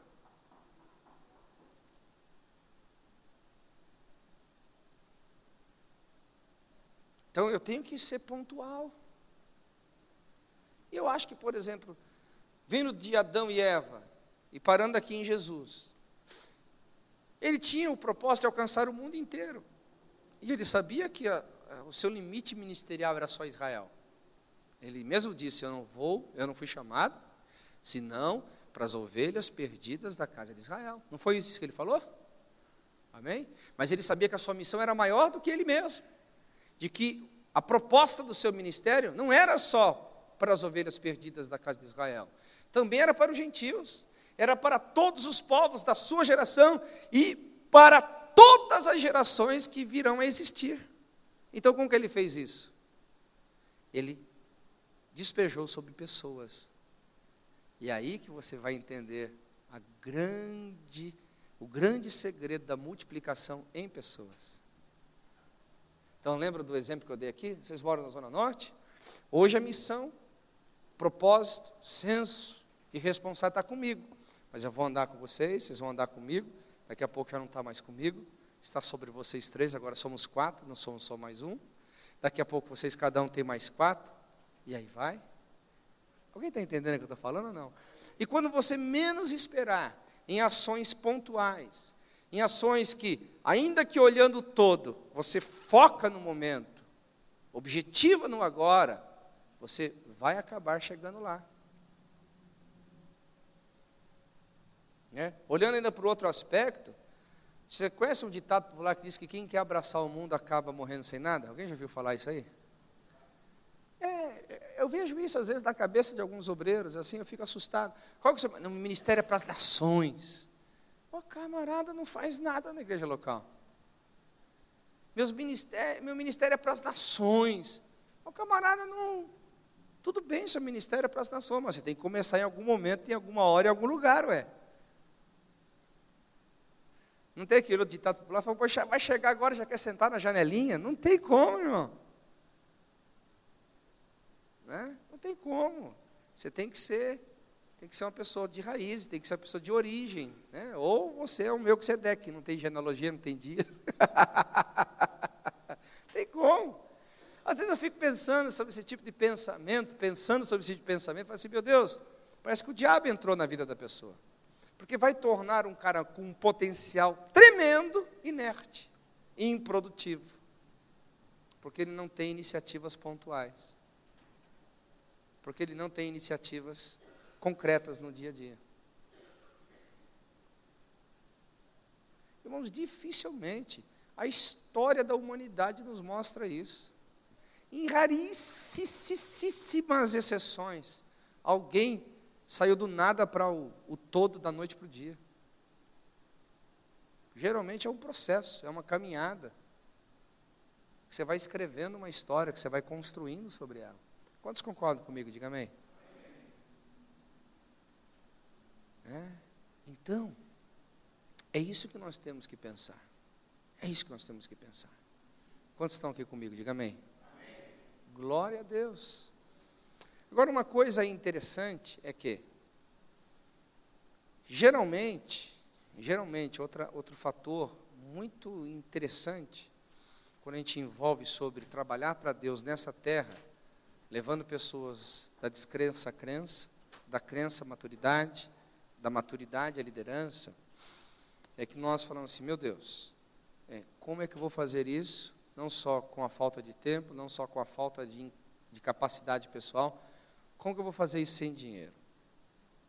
Então eu tenho que ser pontual. E eu acho que, por exemplo, vindo de Adão e Eva, e parando aqui em Jesus, ele tinha o propósito de alcançar o mundo inteiro. E ele sabia que o seu limite ministerial era só Israel. Ele mesmo disse, eu não fui chamado, senão para as ovelhas perdidas da casa de Israel. Não foi isso que ele falou? Amém? Mas ele sabia que a sua missão era maior do que ele mesmo. De que a proposta do seu ministério não era só para as ovelhas perdidas da casa de Israel. Também era para os gentios. Era para todos os povos da sua geração e para todas as gerações que virão a existir. Então, como que ele fez isso? Ele despejou sobre pessoas. E é aí que você vai entender o grande segredo da multiplicação em pessoas. Então, lembra do exemplo que eu dei aqui? Vocês moram na Zona Norte? Hoje a missão, propósito, senso e responsabilidade está comigo. Mas eu vou andar com vocês, vocês vão andar comigo. Daqui a pouco já não está mais comigo. Está sobre vocês 3, agora somos 4, não somos só mais um. Daqui a pouco vocês, cada um tem mais 4. E aí vai. Alguém está entendendo o que eu estou falando ou não? E quando você menos esperar, em ações pontuais, em ações que, ainda que olhando o todo, você foca no momento, objetiva no agora, você vai acabar chegando lá. Olhando ainda para o outro aspecto, você conhece um ditado popular que diz que quem quer abraçar o mundo acaba morrendo sem nada? Alguém já viu falar isso aí? Eu vejo isso às vezes na cabeça de alguns obreiros, assim, eu fico assustado. Qual que é o seu... O ministério é para as nações. O camarada não faz nada na igreja local. Meu ministério é para as nações. O camarada não... Tudo bem, seu ministério é para as nações, mas você tem que começar em algum momento, em alguma hora, em algum lugar, ué. Não tem aquilo ditado popular, fala, poxa, vai chegar agora, já quer sentar na janelinha? Não tem como, irmão. Não tem como. Você tem que ser uma pessoa de raiz, tem que ser uma pessoa de origem, ou você é o Melquisedeque, não tem genealogia, não tem dias. Tem como. Às vezes eu fico pensando sobre esse tipo de pensamento, falo assim, meu Deus, parece que o diabo entrou na vida da pessoa. Porque vai tornar um cara com um potencial tremendo, inerte e improdutivo. Porque ele não tem iniciativas pontuais. Porque ele não tem iniciativas concretas no dia a dia. Irmãos, dificilmente a história da humanidade nos mostra isso. Em raríssimas exceções, alguém saiu do nada para o todo da noite para o dia. Geralmente é um processo, é uma caminhada. Que você vai escrevendo uma história, que você vai construindo sobre ela. Quantos concordam comigo? Diga amém. Então, é isso que nós temos que pensar. É isso que nós temos que pensar. Quantos estão aqui comigo? Diga amém. Glória a Deus. Agora, uma coisa interessante é que, geralmente, outro fator muito interessante, quando a gente envolve sobre trabalhar para Deus nessa terra, levando pessoas da descrença à crença, da crença à maturidade, da maturidade à liderança, é que nós falamos assim, meu Deus, como é que eu vou fazer isso? Não só com a falta de tempo, não só com a falta de capacidade pessoal, como que eu vou fazer isso sem dinheiro?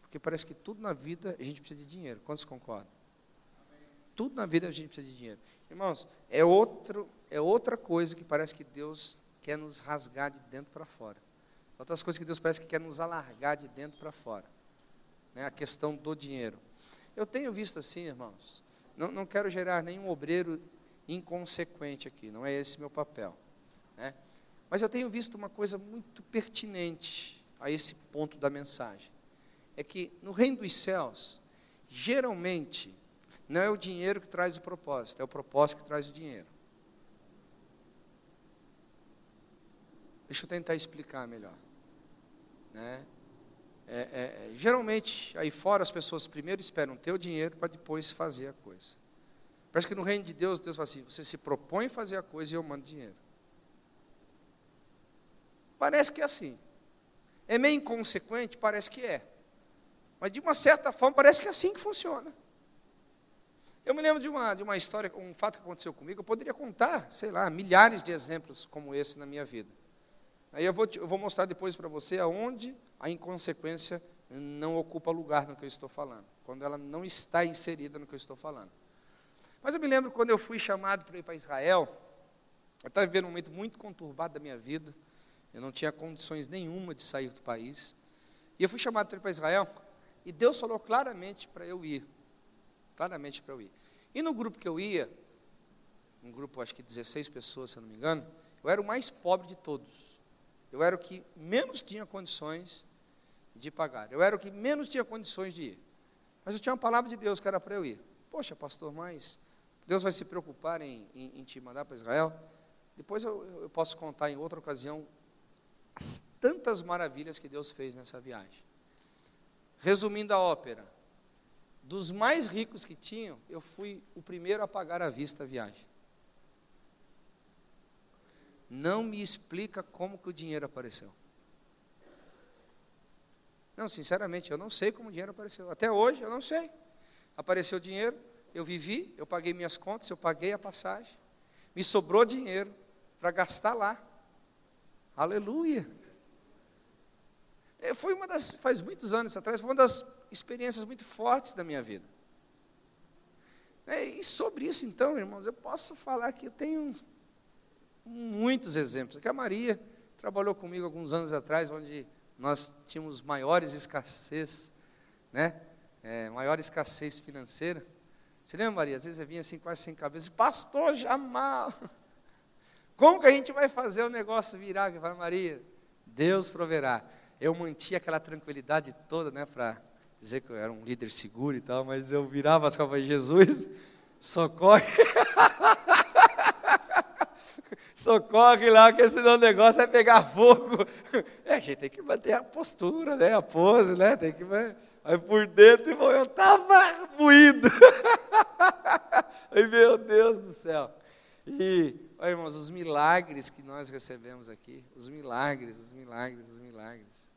Porque parece que tudo na vida a gente precisa de dinheiro. Quantos concordam? Amém. Tudo na vida a gente precisa de dinheiro. Irmãos, é outra coisa que parece que Deus quer nos rasgar de dentro para fora. Outras coisas que Deus parece que quer nos alargar de dentro para fora. A questão do dinheiro. Eu tenho visto assim, irmãos, não quero gerar nenhum obreiro inconsequente aqui, não é esse meu papel. Mas eu tenho visto uma coisa muito pertinente a esse ponto da mensagem. É que no reino dos céus, geralmente, não é o dinheiro que traz o propósito, é o propósito que traz o dinheiro. Deixa eu tentar explicar melhor. Geralmente, aí fora, as pessoas primeiro esperam ter o dinheiro para depois fazer a coisa. Parece que no reino de Deus, Deus fala assim, você se propõe a fazer a coisa e eu mando dinheiro. Parece que é assim. É meio inconsequente? Parece que é. Mas de uma certa forma parece que é assim que funciona. Eu me lembro de uma história, um fato que aconteceu comigo. Eu poderia contar, sei lá, milhares de exemplos como esse na minha vida. Aí eu vou mostrar depois para você aonde a inconsequência não ocupa lugar no que eu estou falando, quando ela não está inserida no que eu estou falando. Mas eu me lembro quando eu fui chamado para ir para Israel, eu estava vivendo um momento muito conturbado da minha vida, eu não tinha condições nenhuma de sair do país, e eu fui chamado para ir para Israel, e Deus falou claramente para eu ir, E no grupo que eu ia, um grupo acho que 16 pessoas, se eu não me engano, eu era o mais pobre de todos. Eu era o que menos tinha condições de pagar. Eu era o que menos tinha condições de ir. Mas eu tinha uma palavra de Deus que era para eu ir. Poxa, pastor, mas Deus vai se preocupar em te mandar para Israel? Depois eu posso contar em outra ocasião as tantas maravilhas que Deus fez nessa viagem. Resumindo a ópera, dos mais ricos que tinham, eu fui o primeiro a pagar à vista a viagem. Não me explica como que o dinheiro apareceu. Não, sinceramente, eu não sei como o dinheiro apareceu. Até hoje, eu não sei. Apareceu o dinheiro, eu vivi, eu paguei minhas contas, eu paguei a passagem. Me sobrou dinheiro para gastar lá. Aleluia. Foi faz muitos anos atrás, foi uma das experiências muito fortes da minha vida. E sobre isso, então, irmãos, eu posso falar que eu tenho muitos exemplos. Que a Maria trabalhou comigo alguns anos atrás, onde nós tínhamos maiores escassez, né? Maior escassez financeira. Você lembra, Maria? Às vezes eu vinha assim quase sem cabeça, pastor Jamal, como que a gente vai fazer o negócio virar? Eu falei, Maria, Deus proverá. Eu mantinha aquela tranquilidade toda, né, para dizer que eu era um líder seguro e tal, mas eu virava as costas, Jesus, socorre. Socorre lá, que senão o negócio vai pegar fogo. A gente tem que manter a postura, né? A pose, né? Tem que aí por dentro, irmão, eu estava moído. Ai, meu Deus do céu. E, olha, irmãos, os milagres que nós recebemos aqui, os milagres.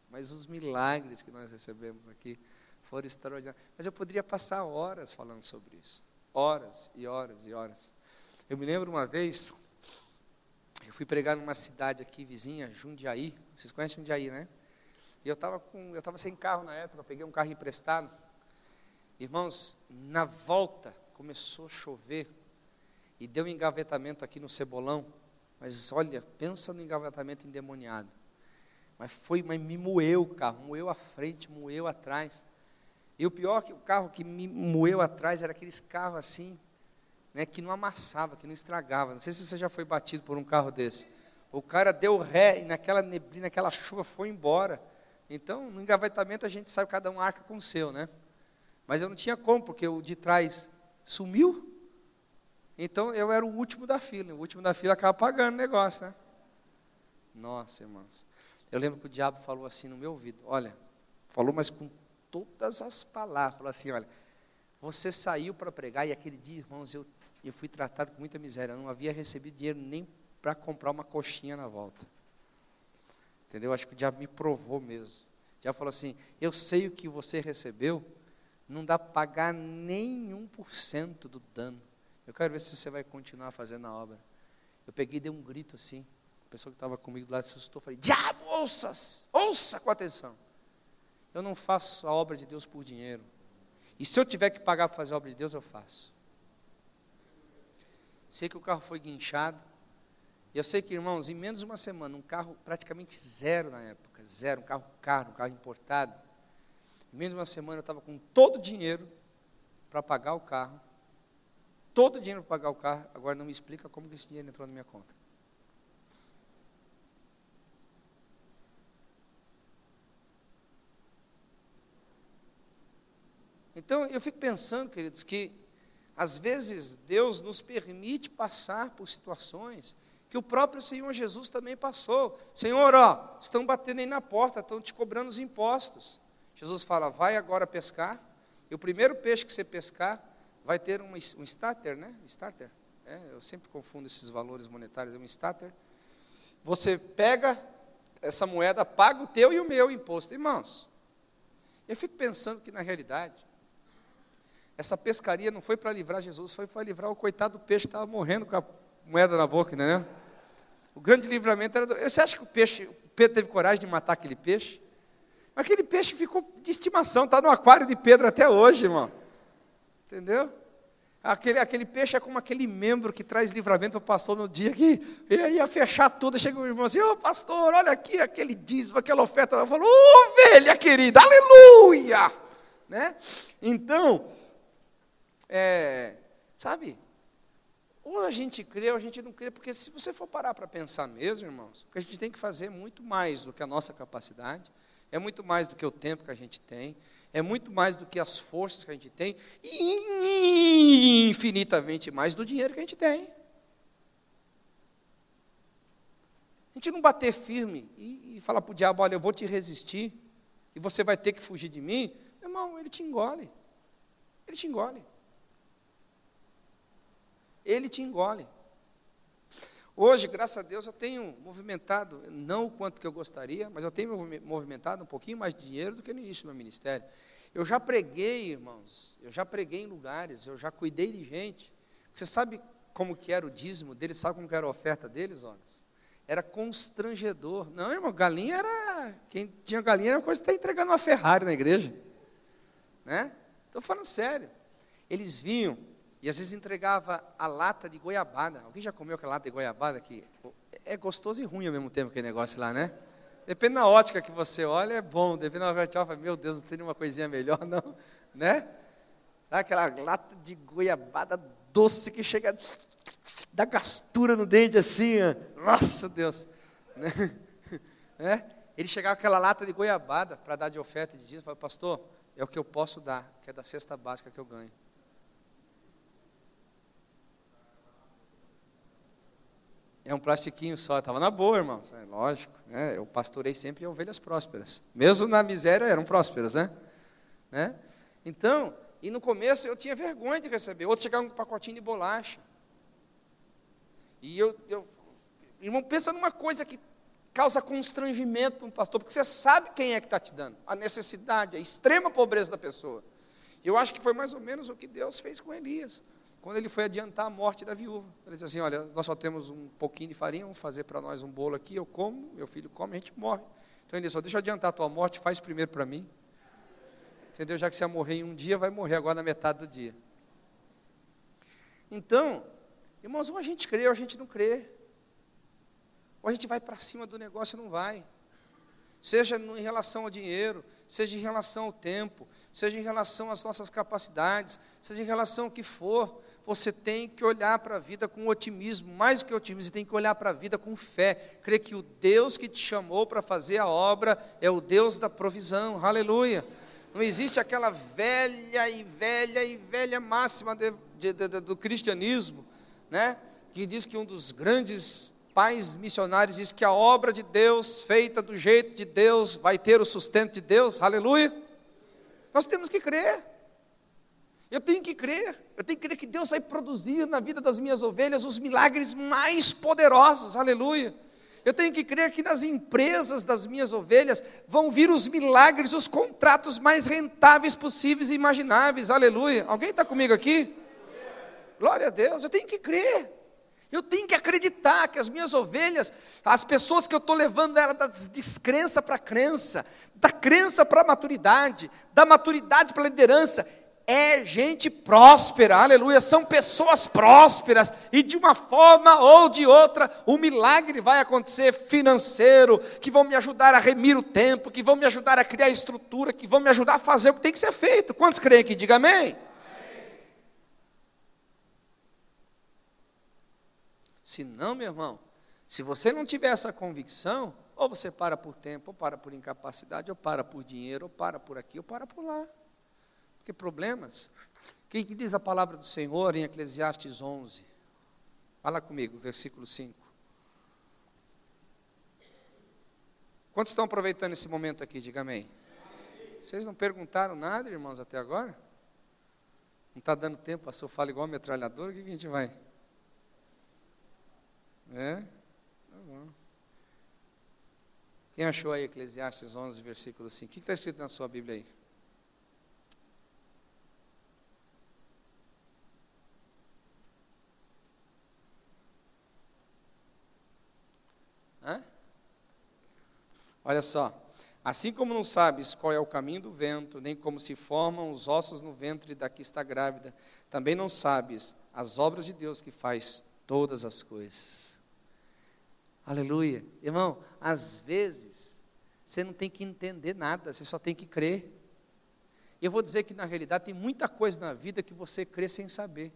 Mas os milagres que nós recebemos aqui foram extraordinários. Mas eu poderia passar horas falando sobre isso. Horas e horas e horas. Eu me lembro uma vez, eu fui pregar numa cidade aqui vizinha, Jundiaí. Vocês conhecem Jundiaí, né? E eu estava sem carro na época, eu peguei um carro emprestado. Irmãos, na volta começou a chover e deu um engavetamento aqui no Cebolão. Mas olha, pensa no engavetamento endemoniado. Mas me moeu o carro, moeu a frente, moeu atrás. E o pior é que o carro que me moeu atrás era aqueles carros assim, né, que não amassava, que não estragava. Não sei se você já foi batido por um carro desse. O cara deu ré e naquela neblina, naquela chuva foi embora. Então, no engavetamento a gente sabe, cada um arca com o seu, né? Mas eu não tinha como, porque o de trás sumiu. Então, eu era o último da fila. O último da fila acaba pagando o negócio, né? Nossa, irmãos. Eu lembro que o diabo falou assim no meu ouvido. Olha, falou, mas com todas as palavras. Falou assim, olha, você saiu para pregar e aquele dia, irmãos, eu fui tratado com muita miséria. Eu não havia recebido dinheiro nem para comprar uma coxinha na volta. Entendeu? Acho que o diabo me provou mesmo. O diabo falou assim, eu sei o que você recebeu, não dá para pagar nem 1% do dano. Eu quero ver se você vai continuar fazendo a obra. Eu peguei e dei um grito assim. A pessoa que estava comigo do lado se assustou. Falei, diabo, ouça com atenção. Eu não faço a obra de Deus por dinheiro. E se eu tiver que pagar para fazer a obra de Deus, eu faço. Sei que o carro foi guinchado. E eu sei que, irmãos, em menos de uma semana, um carro praticamente zero na época, zero, um carro caro, um carro importado. Em menos de uma semana eu estava com todo o dinheiro para pagar o carro. Todo o dinheiro para pagar o carro. Agora não me explica como que esse dinheiro entrou na minha conta. Então, eu fico pensando, queridos, que às vezes Deus nos permite passar por situações que o próprio Senhor Jesus também passou. Senhor, estão batendo aí na porta, estão te cobrando os impostos. Jesus fala, vai agora pescar, e o primeiro peixe que você pescar vai ter um starter, né? Starter. Eu sempre confundo esses valores monetários, é um starter. Você pega essa moeda paga o teu e o meu imposto. Irmãos, eu fico pensando que na realidade, essa pescaria não foi para livrar Jesus, foi para livrar o coitado do peixe que estava morrendo com a moeda na boca, entendeu? O grande livramento era... Você acha que o Pedro teve coragem de matar aquele peixe? Aquele peixe ficou de estimação, está no aquário de Pedro até hoje, irmão. Entendeu? Aquele peixe é como aquele membro que traz livramento para o pastor no dia que ia fechar tudo. Chega o irmão assim, ô pastor, olha aqui aquele dízimo, aquela oferta. Eu falo, ovelha querida, aleluia! Né? Então, sabe, ou a gente crê ou a gente não crê, porque se você for parar para pensar mesmo, irmãos, o que a gente tem que fazer é muito mais do que a nossa capacidade, é muito mais do que o tempo que a gente tem, é muito mais do que as forças que a gente tem, e infinitamente mais do dinheiro que a gente tem. A gente não bater firme e falar para o diabo, olha, eu vou te resistir, e você vai ter que fugir de mim, irmão, ele te engole. Ele te engole. Ele te engole. Hoje, graças a Deus, eu tenho movimentado, não o quanto que eu gostaria, mas eu tenho movimentado um pouquinho mais de dinheiro do que no início do meu ministério. Eu já preguei, irmãos, eu já preguei em lugares, eu já cuidei de gente. Você sabe como que era o dízimo deles, sabe como que era a oferta deles, homens? Era constrangedor. Não, irmão, galinha era... Quem tinha galinha era uma coisa que está entregando uma Ferrari na igreja. Né? Estou falando sério. Eles vinham e às vezes entregava a lata de goiabada. Alguém já comeu aquela lata de goiabada que é gostoso e ruim ao mesmo tempo aquele negócio lá, né? Depende da ótica que você olha, é bom. Depende da ótica que você fala, meu Deus, não tem nenhuma coisinha melhor, não. Né? Sabe aquela lata de goiabada doce que chega, dá gastura no dente assim, ó. Nossa Deus. Né? Ele chegava com aquela lata de goiabada para dar de oferta de dízimo, falava, pastor, é o que eu posso dar, que é da cesta básica que eu ganho. É um plastiquinho só, estava na boa, irmão, é lógico, né? Eu pastorei sempre ovelhas prósperas, mesmo na miséria eram prósperas, né? Então, e no começo eu tinha vergonha de receber, outros chegavam com um pacotinho de bolacha, e irmão, pensa numa coisa que causa constrangimento para um pastor, porque você sabe quem é que está te dando, a necessidade, a extrema pobreza da pessoa. Eu acho que foi mais ou menos o que Deus fez com Elias, quando ele foi adiantar a morte da viúva. Ele disse assim, olha, nós só temos um pouquinho de farinha, vamos fazer para nós um bolo aqui, eu como, meu filho come, a gente morre. Então ele disse, deixa eu adiantar a tua morte, faz primeiro para mim. Entendeu? Já que você ia morrer em um dia, vai morrer agora na metade do dia. Então, irmãos, ou a gente crê ou a gente não crê. Ou a gente vai para cima do negócio e não vai. Seja em relação ao dinheiro, seja em relação ao tempo, seja em relação às nossas capacidades, seja em relação ao que for, você tem que olhar para a vida com otimismo, mais do que otimismo, você tem que olhar para a vida com fé, crer que o Deus que te chamou para fazer a obra é o Deus da provisão, aleluia. Não existe aquela velha máxima do cristianismo, né, que diz que um dos grandes pais missionários diz que a obra de Deus, feita do jeito de Deus, vai ter o sustento de Deus, aleluia. Nós temos que crer, eu tenho que crer que Deus vai produzir na vida das minhas ovelhas os milagres mais poderosos, aleluia. Eu tenho que crer que nas empresas das minhas ovelhas vão vir os milagres, os contratos mais rentáveis possíveis e imagináveis, aleluia. Alguém está comigo aqui? Glória a Deus, eu tenho que crer. Eu tenho que acreditar que as minhas ovelhas, as pessoas que eu estou levando ela da descrença para a crença, da crença para a maturidade, da maturidade para a liderança, é gente próspera, aleluia, são pessoas prósperas, e de uma forma ou de outra, o milagre vai acontecer financeiro, que vão me ajudar a remir o tempo, que vão me ajudar a criar estrutura, que vão me ajudar a fazer o que tem que ser feito. Quantos creem aqui? Diga amém. Se não, meu irmão, se você não tiver essa convicção, ou você para por tempo, ou para por incapacidade, ou para por dinheiro, ou para por aqui, ou para por lá. Porque problemas, o que diz a palavra do Senhor em Eclesiastes 11? Fala comigo, versículo 5. Quantos estão aproveitando esse momento aqui? Diga amém. Vocês não perguntaram nada, irmãos, até agora? Não está dando tempo, pastor fala igual metralhador, o que a gente vai... Tá bom. Quem achou aí Eclesiastes 11, versículo 5? O que está escrito na sua Bíblia aí? Hã? Olha só. Assim como não sabes qual é o caminho do vento, nem como se formam os ossos no ventre da que está grávida, também não sabes as obras de Deus que faz todas as coisas. Aleluia. Irmão, às vezes, você não tem que entender nada, você só tem que crer. Eu vou dizer que, na realidade, tem muita coisa na vida que você crê sem saber.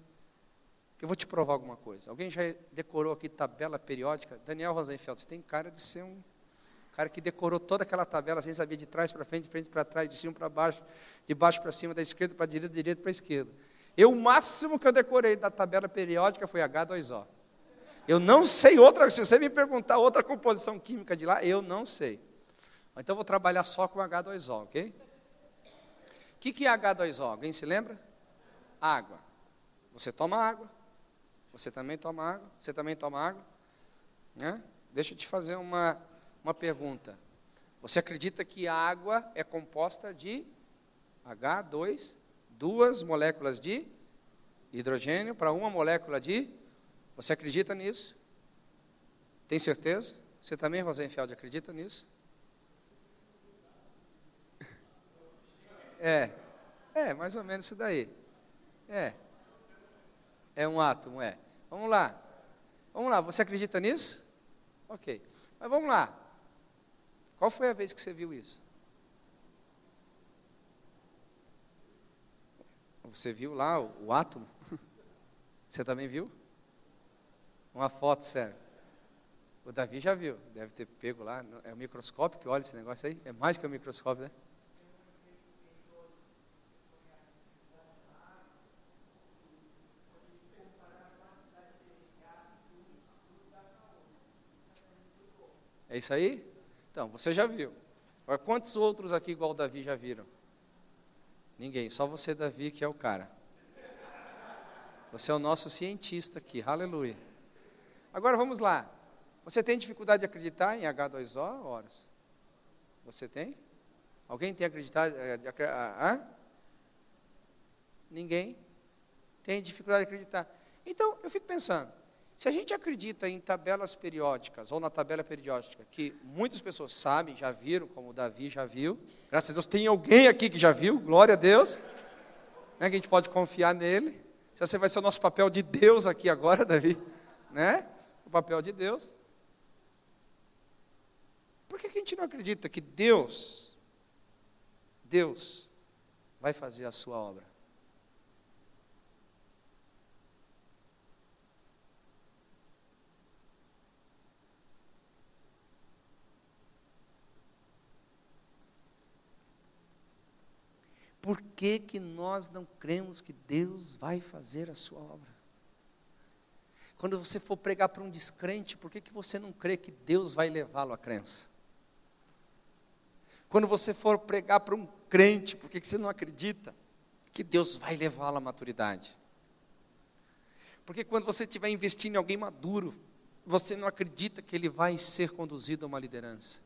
Que eu vou te provar alguma coisa. Alguém já decorou aqui tabela periódica? Daniel Rosenfeld, você tem cara de ser um cara que decorou toda aquela tabela sem saber de trás para frente, de frente para trás, de cima para baixo, de baixo para cima, da esquerda para a direita, de direita para a esquerda. O máximo que eu decorei da tabela periódica foi H2O. Eu não sei outra, se você me perguntar outra composição química de lá, eu não sei. Então eu vou trabalhar só com H2O, ok? O que é H2O? Alguém se lembra? Água. Você toma água, você também toma água, você também toma água. Né? Deixa eu te fazer uma pergunta. Você acredita que a água é composta de H2, duas moléculas de hidrogênio para uma molécula de... Você acredita nisso? Tem certeza? Você também, Rosenfeld, acredita nisso? Mais ou menos isso daí. É um átomo, é. Vamos lá, você acredita nisso? Ok, mas vamos lá. Qual foi a vez que você viu isso? Você viu lá o átomo? Você também viu? Uma foto, sério. O Davi já viu, deve ter pego lá. É o microscópio que olha esse negócio aí? É mais que o microscópio, né? É isso aí? Então, você já viu. Agora, quantos outros aqui igual o Davi já viram? Ninguém, só você, Davi, que é o cara. Você é o nosso cientista aqui, aleluia. Agora, vamos lá. Você tem dificuldade de acreditar em H2O, Horus? Você tem? Alguém tem acreditado? Ninguém tem dificuldade de acreditar. Então, eu fico pensando, se a gente acredita em tabelas periódicas, ou na tabela periódica, que muitas pessoas sabem, já viram, como o Davi já viu, graças a Deus tem alguém aqui que já viu, glória a Deus, né, que a gente pode confiar nele. Se você vai ser o nosso papel de Deus aqui agora, Davi, né? O papel de Deus. Por que a gente não acredita que Deus vai fazer a sua obra? Por que nós não cremos que Deus vai fazer a sua obra? Quando você for pregar para um descrente, por que você não crê que Deus vai levá-lo à crença? Quando você for pregar para um crente, por que você não acredita que Deus vai levá-lo à maturidade? Porque quando você estiver investindo em alguém maduro, você não acredita que ele vai ser conduzido a uma liderança?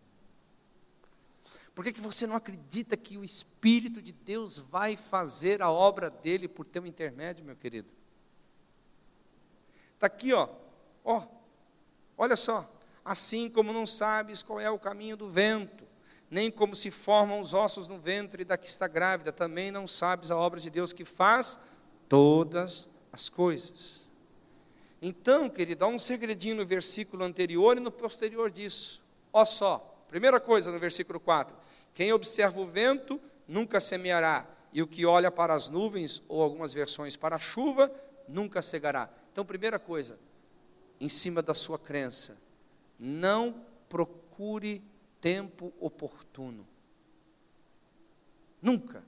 Por que você não acredita que o Espírito de Deus vai fazer a obra dele por teu intermédio, meu querido? Está aqui, olha só. Assim como não sabes qual é o caminho do vento, nem como se formam os ossos no ventre da que está grávida, também não sabes a obra de Deus que faz todas as coisas. Então, querido, há um segredinho no versículo anterior e no posterior disso. Ó só. Primeira coisa no versículo 4, quem observa o vento nunca semeará, e o que olha para as nuvens, ou algumas versões para a chuva, nunca cegará. Então, primeira coisa, em cima da sua crença, não procure tempo oportuno. Nunca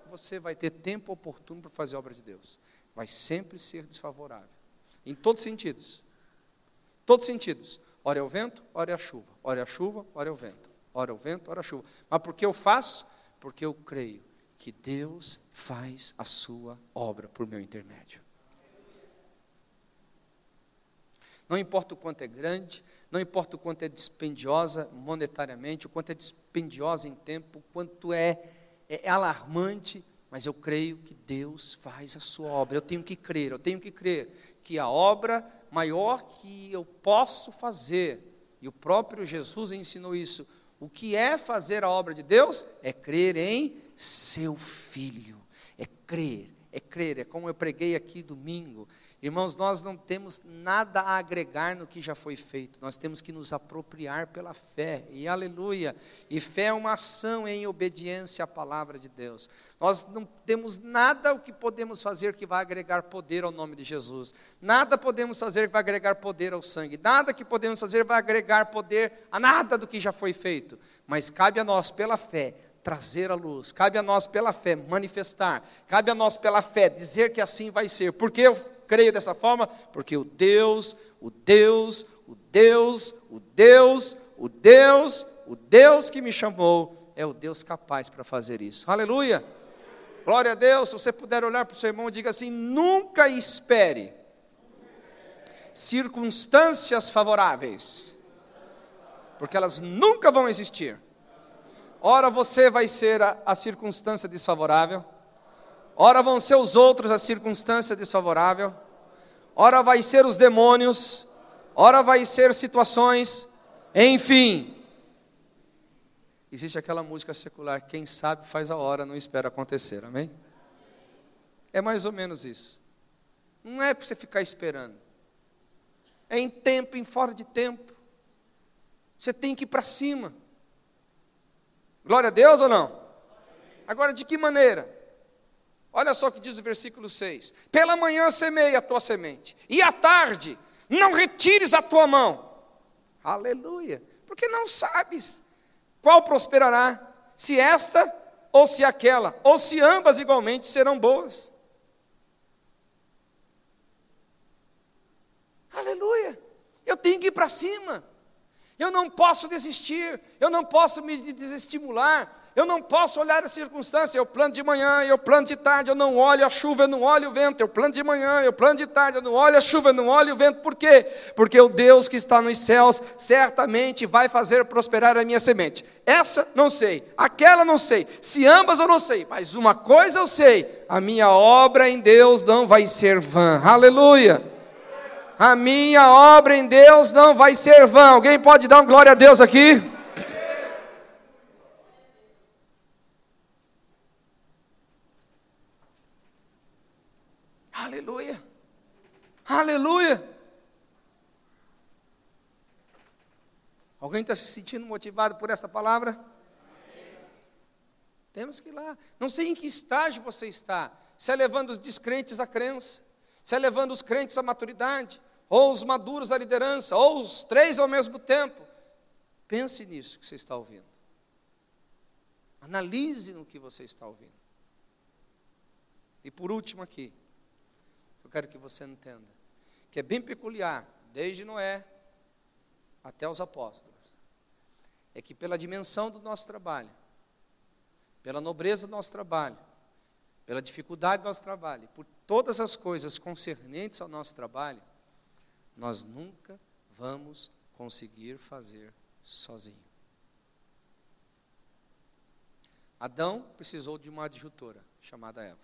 você vai ter tempo oportuno para fazer a obra de Deus. Vai sempre ser desfavorável, em todos os sentidos. Todos os sentidos. Ora é o vento, ora é a chuva. Ora é a chuva, ora é o vento. Ora é o vento, ora é a chuva. Mas por que eu faço? Porque eu creio que Deus faz a sua obra por meu intermédio. Não importa o quanto é grande, não importa o quanto é dispendiosa monetariamente, o quanto é dispendiosa em tempo, o quanto é alarmante, mas eu creio que Deus faz a sua obra. Eu tenho que crer que a obra maior que eu posso fazer, e o próprio Jesus ensinou isso, o que é fazer a obra de Deus? É crer em seu Filho, é crer, é como eu preguei aqui domingo. Irmãos, nós não temos nada a agregar no que já foi feito, nós temos que nos apropriar pela fé, e aleluia, e fé é uma ação em obediência à palavra de Deus. Nós não temos nada o que podemos fazer que vai agregar poder ao nome de Jesus, nada podemos fazer que vai agregar poder ao sangue, nada que podemos fazer vai agregar poder a nada do que já foi feito, mas cabe a nós pela fé trazer a luz, cabe a nós pela fé manifestar, cabe a nós pela fé dizer que assim vai ser. Porque eu creio dessa forma? Porque o Deus que me chamou é o Deus capaz para fazer isso. Aleluia! Glória a Deus. Se você puder olhar para o seu irmão, diga assim: nunca espere circunstâncias favoráveis, porque elas nunca vão existir. Ora você vai ser a circunstância desfavorável, ora vão ser os outros a circunstância desfavorável, ora vai ser os demônios, ora vai ser situações, enfim. Existe aquela música secular, quem sabe faz a hora, não espera acontecer, amém? É mais ou menos isso. Não é para você ficar esperando, é em tempo, em fora de tempo. Você tem que ir para cima. Glória a Deus ou não? Agora, de que maneira? Olha só o que diz o versículo 6. Pela manhã semeia a tua semente, e à tarde não retires a tua mão. Aleluia. Porque não sabes qual prosperará, se esta ou se aquela, ou se ambas igualmente serão boas. Aleluia. Eu tenho que ir para cima. Eu não posso desistir, eu não posso me desestimular, eu não posso olhar as circunstâncias. Eu planto de manhã, eu planto de tarde, eu não olho a chuva, eu não olho o vento. Eu planto de manhã, eu planto de tarde, eu não olho a chuva, eu não olho o vento. Por quê? Porque o Deus que está nos céus certamente vai fazer prosperar a minha semente. Essa não sei, aquela não sei, se ambas eu não sei, mas uma coisa eu sei: a minha obra em Deus não vai ser vã. Aleluia! A minha obra em Deus não vai ser vã. Alguém pode dar um glória a Deus aqui? Aleluia. Aleluia. Alguém está se sentindo motivado por essa palavra? Temos que ir lá. Não sei em que estágio você está. Se é levando os descrentes à crença, se é levando os crentes à maturidade, ou os maduros à liderança, ou os três ao mesmo tempo. Pense nisso que você está ouvindo. Analise no que você está ouvindo. E por último aqui, eu quero que você entenda, que é bem peculiar, desde Noé até os apóstolos, é que pela dimensão do nosso trabalho, pela nobreza do nosso trabalho, pela dificuldade do nosso trabalho, por todas as coisas concernentes ao nosso trabalho, nós nunca vamos conseguir fazer sozinho. Adão precisou de uma adjutora, chamada Eva.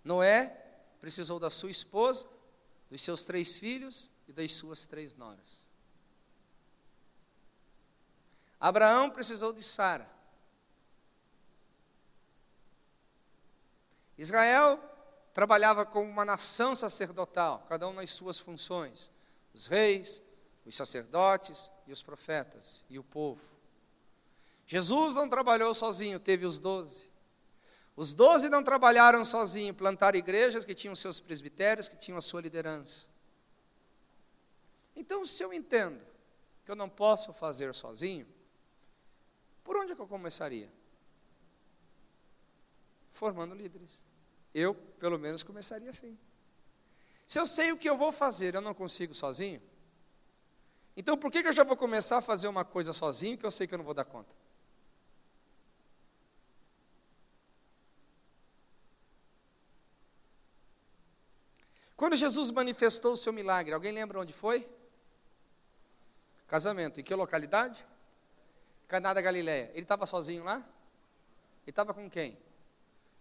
Noé precisou da sua esposa, dos seus 3 filhos e das suas 3 noras. Abraão precisou de Sara. Israel trabalhava como uma nação sacerdotal, cada um nas suas funções. Os reis, os sacerdotes e os profetas, e o povo. Jesus não trabalhou sozinho, teve os 12. Os 12 não trabalharam sozinhos, plantaram igrejas que tinham seus presbitérios, que tinham a sua liderança. Então, se eu entendo que eu não posso fazer sozinho, por onde é que eu começaria? Formando líderes. Eu, pelo menos, começaria assim. Se eu sei o que eu vou fazer, eu não consigo sozinho, então por que eu já vou começar a fazer uma coisa sozinho que eu sei que eu não vou dar conta? Quando Jesus manifestou o seu milagre, alguém lembra onde foi? Casamento. Em que localidade? Caná da Galileia. Ele estava sozinho lá? Ele estava com quem?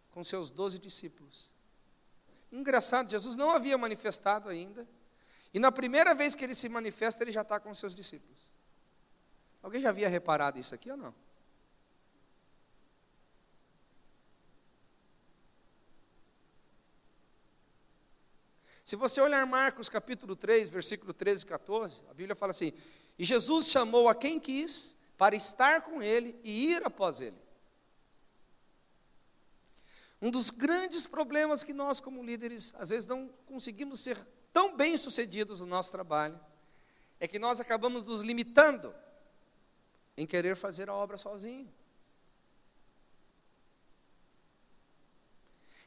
Com seus 12 discípulos. Engraçado, Jesus não havia manifestado ainda. E na primeira vez que ele se manifesta, ele já está com seus discípulos. Alguém já havia reparado isso aqui ou não? Se você olhar Marcos capítulo 3, versículo 13 e 14, a Bíblia fala assim: e Jesus chamou a quem quis para estar com ele e ir após ele. Um dos grandes problemas que nós como líderes, às vezes não conseguimos ser tão bem sucedidos no nosso trabalho, é que nós acabamos nos limitando em querer fazer a obra sozinho.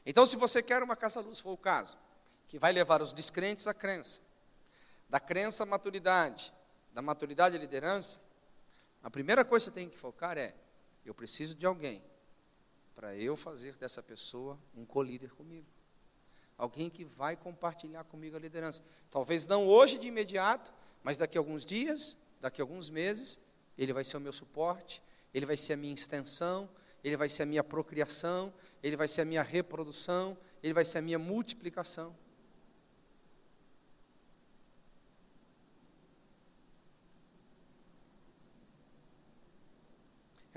Então, se você quer uma casa-luz, for o caso, que vai levar os descrentes à crença, da crença à maturidade, da maturidade à liderança, a primeira coisa que você tem que focar é: eu preciso de alguém para eu fazer dessa pessoa um co-líder comigo. Alguém que vai compartilhar comigo a liderança. Talvez não hoje de imediato, mas daqui a alguns dias, daqui a alguns meses, ele vai ser o meu suporte, ele vai ser a minha extensão, ele vai ser a minha procriação, ele vai ser a minha reprodução, ele vai ser a minha multiplicação.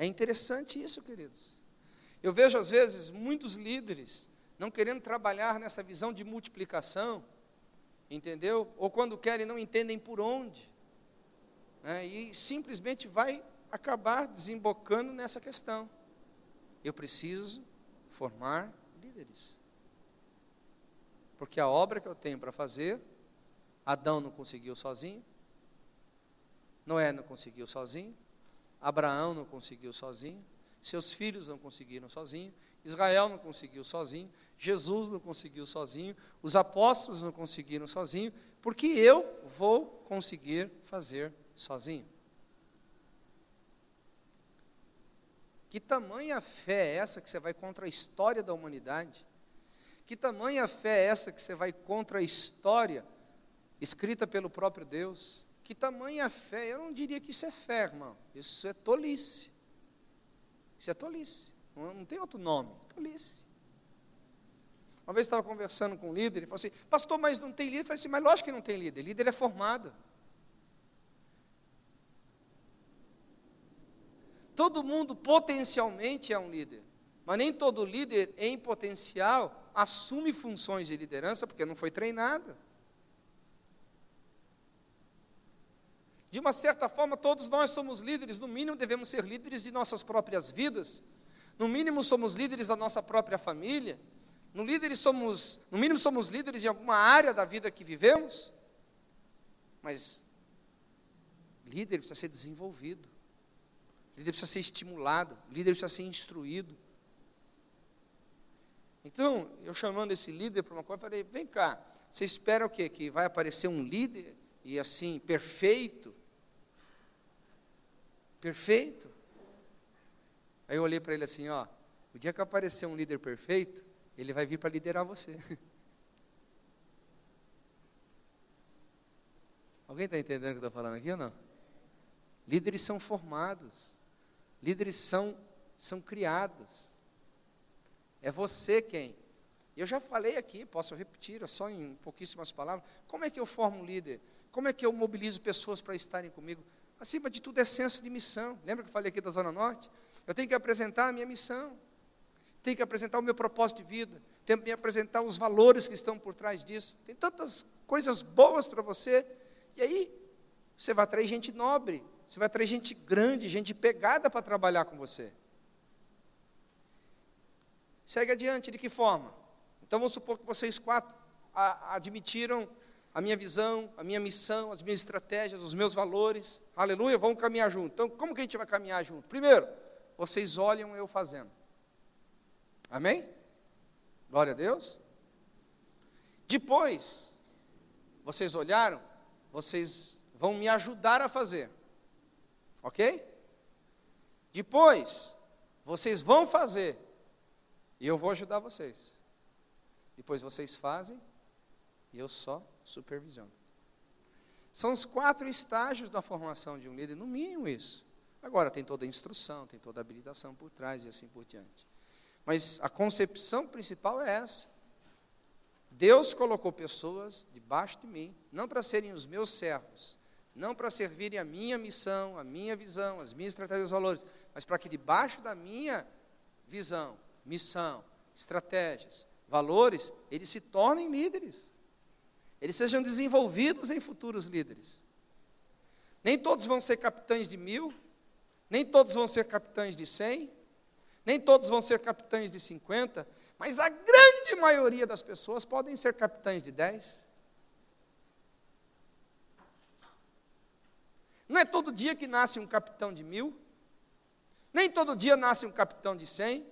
É interessante isso, queridos. Eu vejo às vezes muitos líderes não querendo trabalhar nessa visão de multiplicação, entendeu? Ou quando querem não entendem por onde, né? E simplesmente vai acabar desembocando nessa questão. Eu preciso formar líderes, porque a obra que eu tenho para fazer, Adão não conseguiu sozinho, Noé não conseguiu sozinho, Abraão não conseguiu sozinho, seus filhos não conseguiram sozinho, Israel não conseguiu sozinho, Jesus não conseguiu sozinho, os apóstolos não conseguiram sozinho, porque eu vou conseguir fazer sozinho. Que tamanha fé é essa que você vai contra a história da humanidade? Que tamanha fé é essa que você vai contra a história escrita pelo próprio Deus? Que tamanha fé? Eu não diria que isso é fé, irmão. Isso é tolice. Isso é tolice. Não tem outro nome. Tolice. Uma vez eu estava conversando com um líder, ele falou assim: pastor, mas não tem líder? Eu falei assim: mas lógico que não tem líder. Líder é formado. Todo mundo potencialmente é um líder, mas nem todo líder em potencial assume funções de liderança porque não foi treinado. De uma certa forma, todos nós somos líderes, no mínimo devemos ser líderes de nossas próprias vidas, no mínimo somos líderes da nossa própria família, no mínimo somos líderes em alguma área da vida que vivemos, mas líder precisa ser desenvolvido, líder precisa ser estimulado, líder precisa ser instruído. Então, eu chamando esse líder para uma coisa, falei: vem cá, você espera o quê? Que vai aparecer um líder e assim, perfeito? Perfeito? Aí eu olhei para ele assim, ó: o dia que aparecer um líder perfeito, ele vai vir para liderar você. Alguém está entendendo o que eu estou falando aqui ou não? Líderes são formados, líderes são criados. É você quem? Eu já falei aqui, posso repetir, só em pouquíssimas palavras. Como é que eu formo um líder? Como é que eu mobilizo pessoas para estarem comigo? Acima de tudo é senso de missão. Lembra que eu falei aqui da Zona Norte? Eu tenho que apresentar a minha missão, tenho que apresentar o meu propósito de vida, tenho que apresentar os valores que estão por trás disso. Tem tantas coisas boas para você, e aí você vai atrair gente nobre, você vai atrair gente grande, gente pegada para trabalhar com você. Segue adiante, de que forma? Então vamos supor que vocês 4 admitiram a minha visão, a minha missão, as minhas estratégias, os meus valores. Aleluia, vamos caminhar junto. Então, como que a gente vai caminhar junto? Primeiro, vocês olham eu fazendo. Amém? Glória a Deus. Depois, vocês olharam, vocês vão me ajudar a fazer. Ok? Depois, vocês vão fazer, e eu vou ajudar vocês. Depois vocês fazem, e eu só supervisiono. São os 4 estágios da formação de um líder, no mínimo isso. Agora, tem toda a instrução, tem toda a habilitação por trás e assim por diante. Mas a concepção principal é essa. Deus colocou pessoas debaixo de mim, não para serem os meus servos, não para servirem a minha missão, a minha visão, as minhas estratégias e valores, mas para que debaixo da minha visão, missão, estratégias, valores, eles se tornem líderes. Eles sejam desenvolvidos em futuros líderes. Nem todos vão ser capitães de 1000, nem todos vão ser capitães de 100, nem todos vão ser capitães de 50, mas a grande maioria das pessoas podem ser capitães de 10. Não é todo dia que nasce um capitão de 1000, nem todo dia nasce um capitão de 100.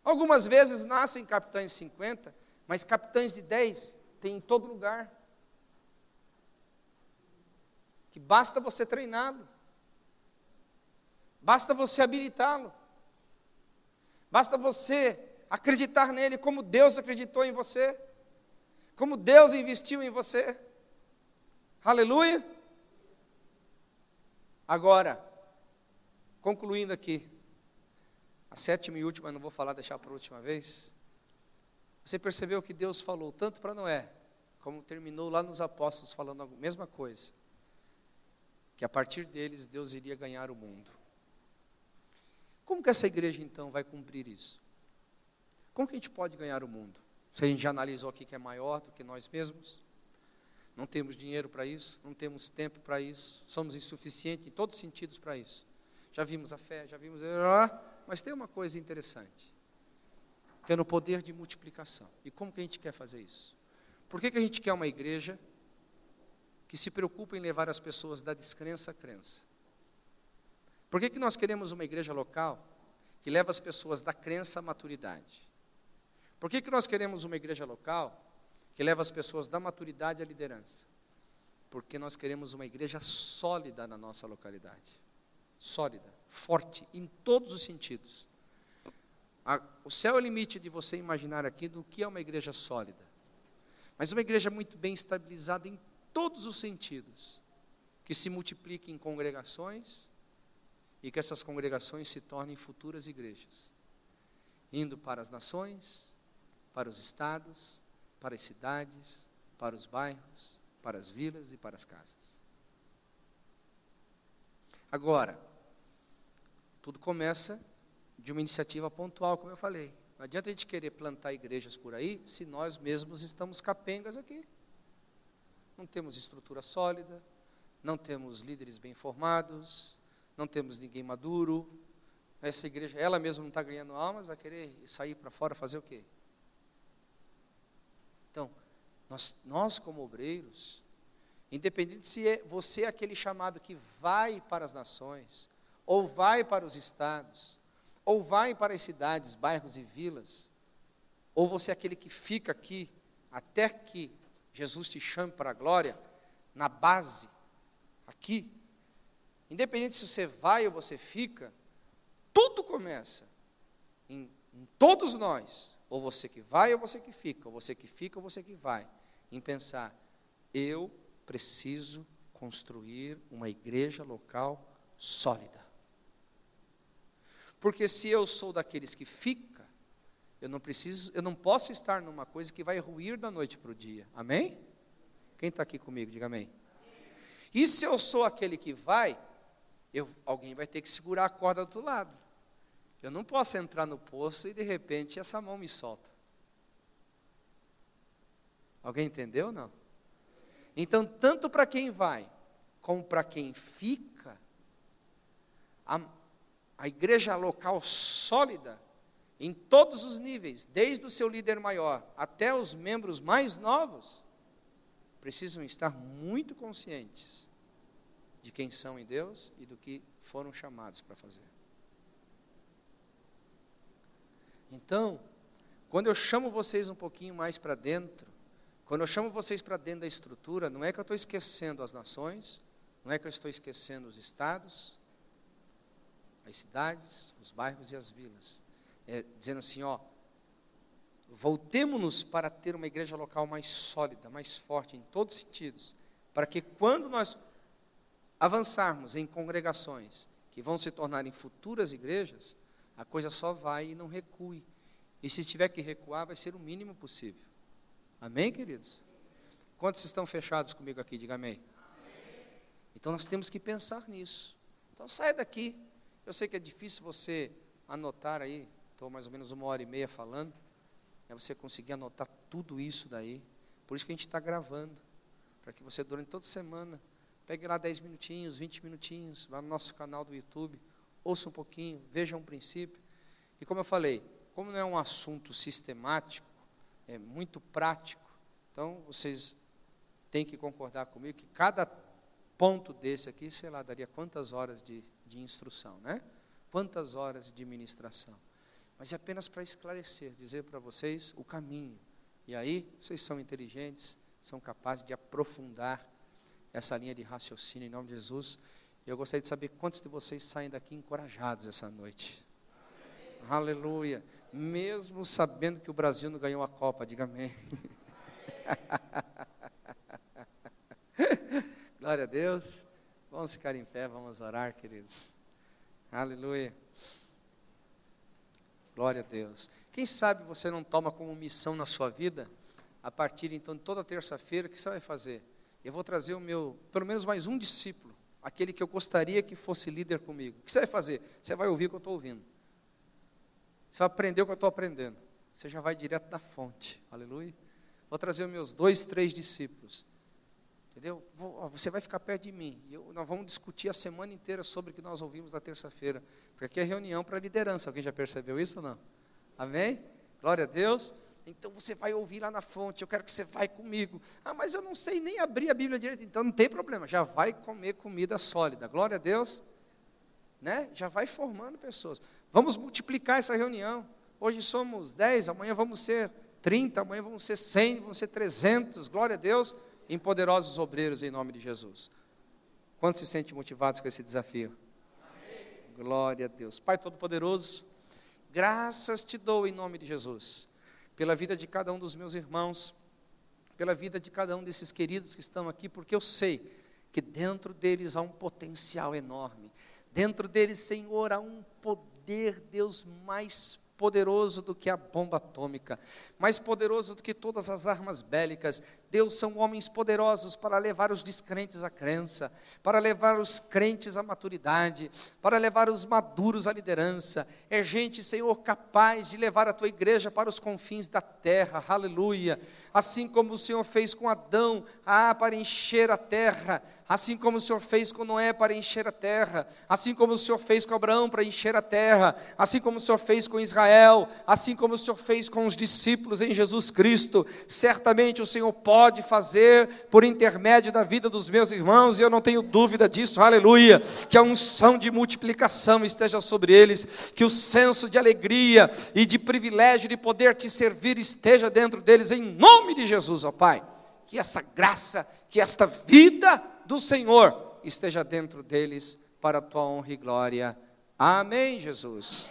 Algumas vezes nascem capitães de 50, mas capitães de 10 tem em todo lugar. Que basta você treiná-lo, basta você habilitá-lo, basta você acreditar nele como Deus acreditou em você, como Deus investiu em você. Aleluia! Agora, concluindo aqui, a 7ª e última, não vou falar, deixar para a última vez. Você percebeu que Deus falou tanto para Noé, como terminou lá nos apóstolos falando a mesma coisa, que a partir deles Deus iria ganhar o mundo. Como que essa igreja então vai cumprir isso? Como que a gente pode ganhar o mundo? Se a gente já analisou aqui que é maior do que nós mesmos, não temos dinheiro para isso, não temos tempo para isso, somos insuficientes em todos os sentidos para isso. Já vimos a fé, já vimos... Mas tem uma coisa interessante, que é no poder de multiplicação. E como que a gente quer fazer isso? Por que a gente quer uma igreja que se preocupa em levar as pessoas da descrença à crença? Por que nós queremos uma igreja local que leva as pessoas da crença à maturidade? Por que nós queremos uma igreja local que leva as pessoas da maturidade à liderança? Porque nós queremos uma igreja sólida na nossa localidade. Sólida, forte, em todos os sentidos. O céu é o limite de você imaginar aqui do que é uma igreja sólida. Mas uma igreja muito bem estabilizada em todos os sentidos, que se multiplique em congregações e que essas congregações se tornem futuras igrejas, indo para as nações, para os estados, para as cidades, para os bairros, para as vilas e para as casas. Agora, tudo começa de uma iniciativa pontual, como eu falei. Não adianta a gente querer plantar igrejas por aí, se nós mesmos estamos capengas aqui. Não temos estrutura sólida, não temos líderes bem formados, não temos ninguém maduro. Essa igreja, ela mesma não está ganhando almas, vai querer sair para fora fazer o quê? Então, nós como obreiros, independente se você é aquele chamado que vai para as nações, ou vai para os estados, ou vai para as cidades, bairros e vilas, ou você é aquele que fica aqui, até que Jesus te chame para a glória, na base, aqui, independente se você vai ou você fica, tudo começa em todos nós, ou você que vai ou você que fica, ou você que fica ou você que vai, em pensar, eu preciso construir uma igreja local sólida. Porque se eu sou daqueles que fica, eu não posso estar numa coisa que vai ruir da noite para o dia. Amém? Quem está aqui comigo, diga amém. E se eu sou aquele que vai, alguém vai ter que segurar a corda do outro lado. Eu não posso entrar no poço e de repente essa mão me solta. Alguém entendeu ou não? Então, tanto para quem vai, como para quem fica, a igreja local sólida, em todos os níveis, desde o seu líder maior até os membros mais novos, precisam estar muito conscientes de quem são em Deus e do que foram chamados para fazer. Então, quando eu chamo vocês um pouquinho mais para dentro, quando eu chamo vocês para dentro da estrutura, não é que eu estou esquecendo as nações, não é que eu estou esquecendo os estados, as cidades, os bairros e as vilas. É dizendo assim, voltemo-nos para ter uma igreja local mais sólida, mais forte em todos os sentidos, para que quando nós avançarmos em congregações que vão se tornar em futuras igrejas, a coisa só vai e não recue. E se tiver que recuar, vai ser o mínimo possível. Amém, queridos? Quantos estão fechados comigo aqui? Diga amém. Então nós temos que pensar nisso. Então saia daqui. Eu sei que é difícil você anotar aí, estou mais ou menos 1h30 falando, é você conseguir anotar tudo isso daí. Por isso que a gente está gravando, para que você durante toda semana pegue lá 10 minutinhos, 20 minutinhos, vá no nosso canal do YouTube, ouça um pouquinho, veja um princípio. E como eu falei, como não é um assunto sistemático, é muito prático, então vocês têm que concordar comigo que cada ponto desse aqui, sei lá, daria quantas horas de instrução, né? Quantas horas de ministração. Mas é apenas para esclarecer, dizer para vocês o caminho. E aí, vocês são inteligentes, são capazes de aprofundar essa linha de raciocínio em nome de Jesus. E eu gostaria de saber quantos de vocês saem daqui encorajados essa noite. Amém. Aleluia. Mesmo sabendo que o Brasil não ganhou a Copa, diga amém. Glória a Deus. Vamos ficar em pé, vamos orar, queridos. Aleluia. Glória a Deus. Quem sabe você não toma como missão na sua vida, a partir então de toda terça-feira, o que você vai fazer? Eu vou trazer o meu, pelo menos mais um discípulo, aquele que eu gostaria que fosse líder comigo. O que você vai fazer? Você vai ouvir o que eu estou ouvindo. Você vai aprender o que eu estou aprendendo. Você já vai direto na fonte. Aleluia. Vou trazer os meus 2, 3 discípulos. Entendeu? Você vai ficar perto de mim. Nós vamos discutir a semana inteira sobre o que nós ouvimos na terça-feira. Porque aqui é reunião para liderança. Alguém já percebeu isso ou não? Amém? Glória a Deus. Então você vai ouvir lá na fonte. Eu quero que você vá comigo. Ah, mas eu não sei nem abrir a Bíblia direito. Então não tem problema. Já vai comer comida sólida. Glória a Deus. Né? Já vai formando pessoas. Vamos multiplicar essa reunião. Hoje somos 10, amanhã vamos ser 30, amanhã vamos ser 100, vamos ser 300. Glória a Deus. Em poderosos obreiros em nome de Jesus. Quantos se sentem motivados com esse desafio? Amém. Glória a Deus. Pai Todo-Poderoso, graças te dou em nome de Jesus, pela vida de cada um dos meus irmãos, pela vida de cada um desses queridos que estão aqui, porque eu sei que dentro deles há um potencial enorme, dentro deles, Senhor, há um poder, Deus, mais poderoso do que a bomba atômica, mais poderoso do que todas as armas bélicas. Deus, são homens poderosos para levar os descrentes à crença, para levar os crentes à maturidade, para levar os maduros à liderança. É gente, Senhor, capaz de levar a tua igreja para os confins da terra, aleluia. Assim como o Senhor fez com Adão, para encher a terra, assim como o Senhor fez com Noé para encher a terra, assim como o Senhor fez com Abraão para encher a terra, assim como o Senhor fez com Israel, assim como o Senhor fez com os discípulos em Jesus Cristo. Certamente o Senhor pode fazer por intermédio da vida dos meus irmãos, e eu não tenho dúvida disso, aleluia, que a unção de multiplicação esteja sobre eles, que o senso de alegria e de privilégio de poder te servir esteja dentro deles, em nome de Jesus, ó Pai, que essa graça, que esta vida do Senhor esteja dentro deles, para a tua honra e glória, amém, Jesus.